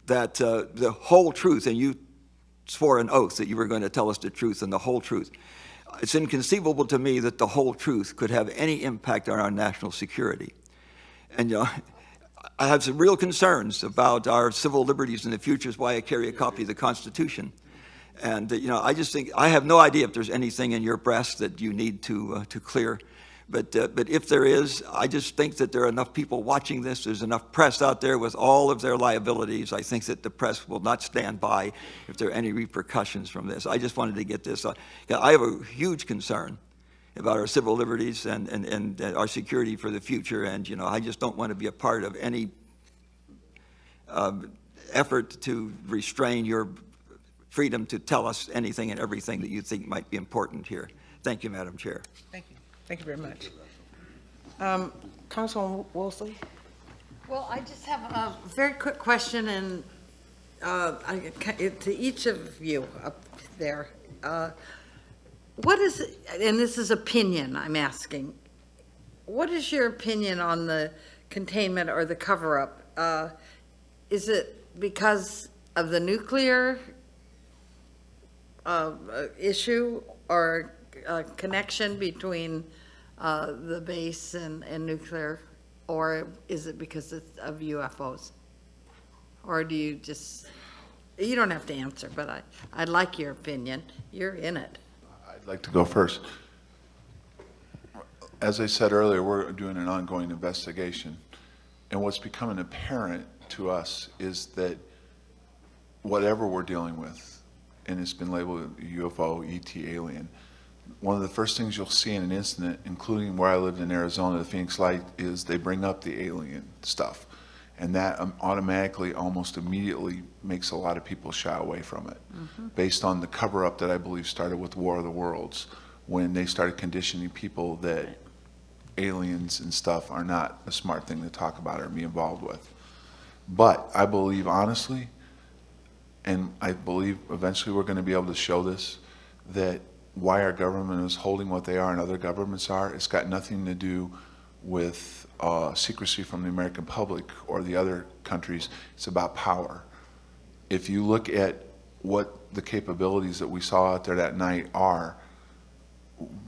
that the whole truth, and you swore an oath that you were going to tell us the truth and the whole truth. It's inconceivable to me that the whole truth could have any impact on our national security. And you know, I have some real concerns about our civil liberties in the future, is why I carry a copy of the Constitution. And you know, I just think, I have no idea if there's anything in your breast that you need to clear. But if there is, I just think that there are enough people watching this. There's enough press out there with all of their liabilities. I think that the press will not stand by if there are any repercussions from this. I just wanted to get this. I have a huge concern about our civil liberties and our security for the future. And you know, I just don't want to be a part of any effort to restrain your freedom to tell us anything and everything that you think might be important here. Thank you, Madam Chair. Thank you. Thank you very much. Councilwoman Wolseley? Well, I just have a very quick question, and to each of you up there. What is, and this is opinion I'm asking, what is your opinion on the containment or the cover-up? Is it because of the nuclear issue or connection between the base and nuclear, or is it because of UFOs? Or do you just, you don't have to answer, but I'd like your opinion. You're in it. I'd like to go first. As I said earlier, we're doing an ongoing investigation, and what's becoming apparent to us is that whatever we're dealing with, and it's been labeled UFO, ET, alien, one of the first things you'll see in an incident, including where I lived in Arizona, the Phoenix Light, is they bring up the alien stuff. And that automatically, almost immediately, makes a lot of people shy away from it, based on the cover-up that I believe started with War of the Worlds, when they started conditioning people that aliens and stuff are not a smart thing to talk about or be involved with. But I believe, honestly, and I believe eventually we're going to be able to show this, that why our government is holding what they are and other governments are, it's got nothing to do with secrecy from the American public or the other countries. It's about power. If you look at what the capabilities that we saw out there that night are,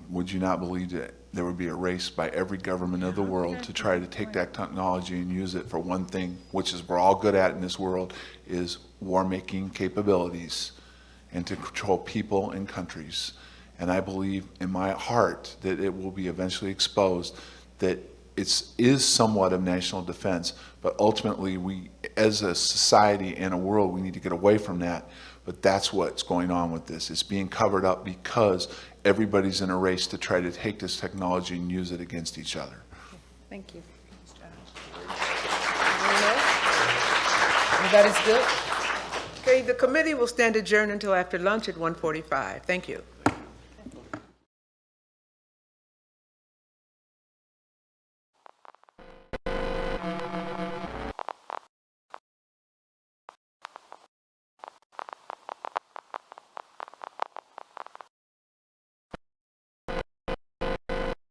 would you not believe that there would be a race by every government of the world to try to take that technology and use it for one thing, which is we're all good at in this world, is war-making capabilities and to control people and countries. And I believe in my heart that it will be eventually exposed that it is somewhat of national defense, but ultimately we, as a society and a world, we need to get away from that. But that's what's going on with this. It's being covered up because everybody's in a race to try to take this technology and use it against each other. Thank you. That is good. Okay, the committee will stand adjourned until after lunch at 1:45. Thank you.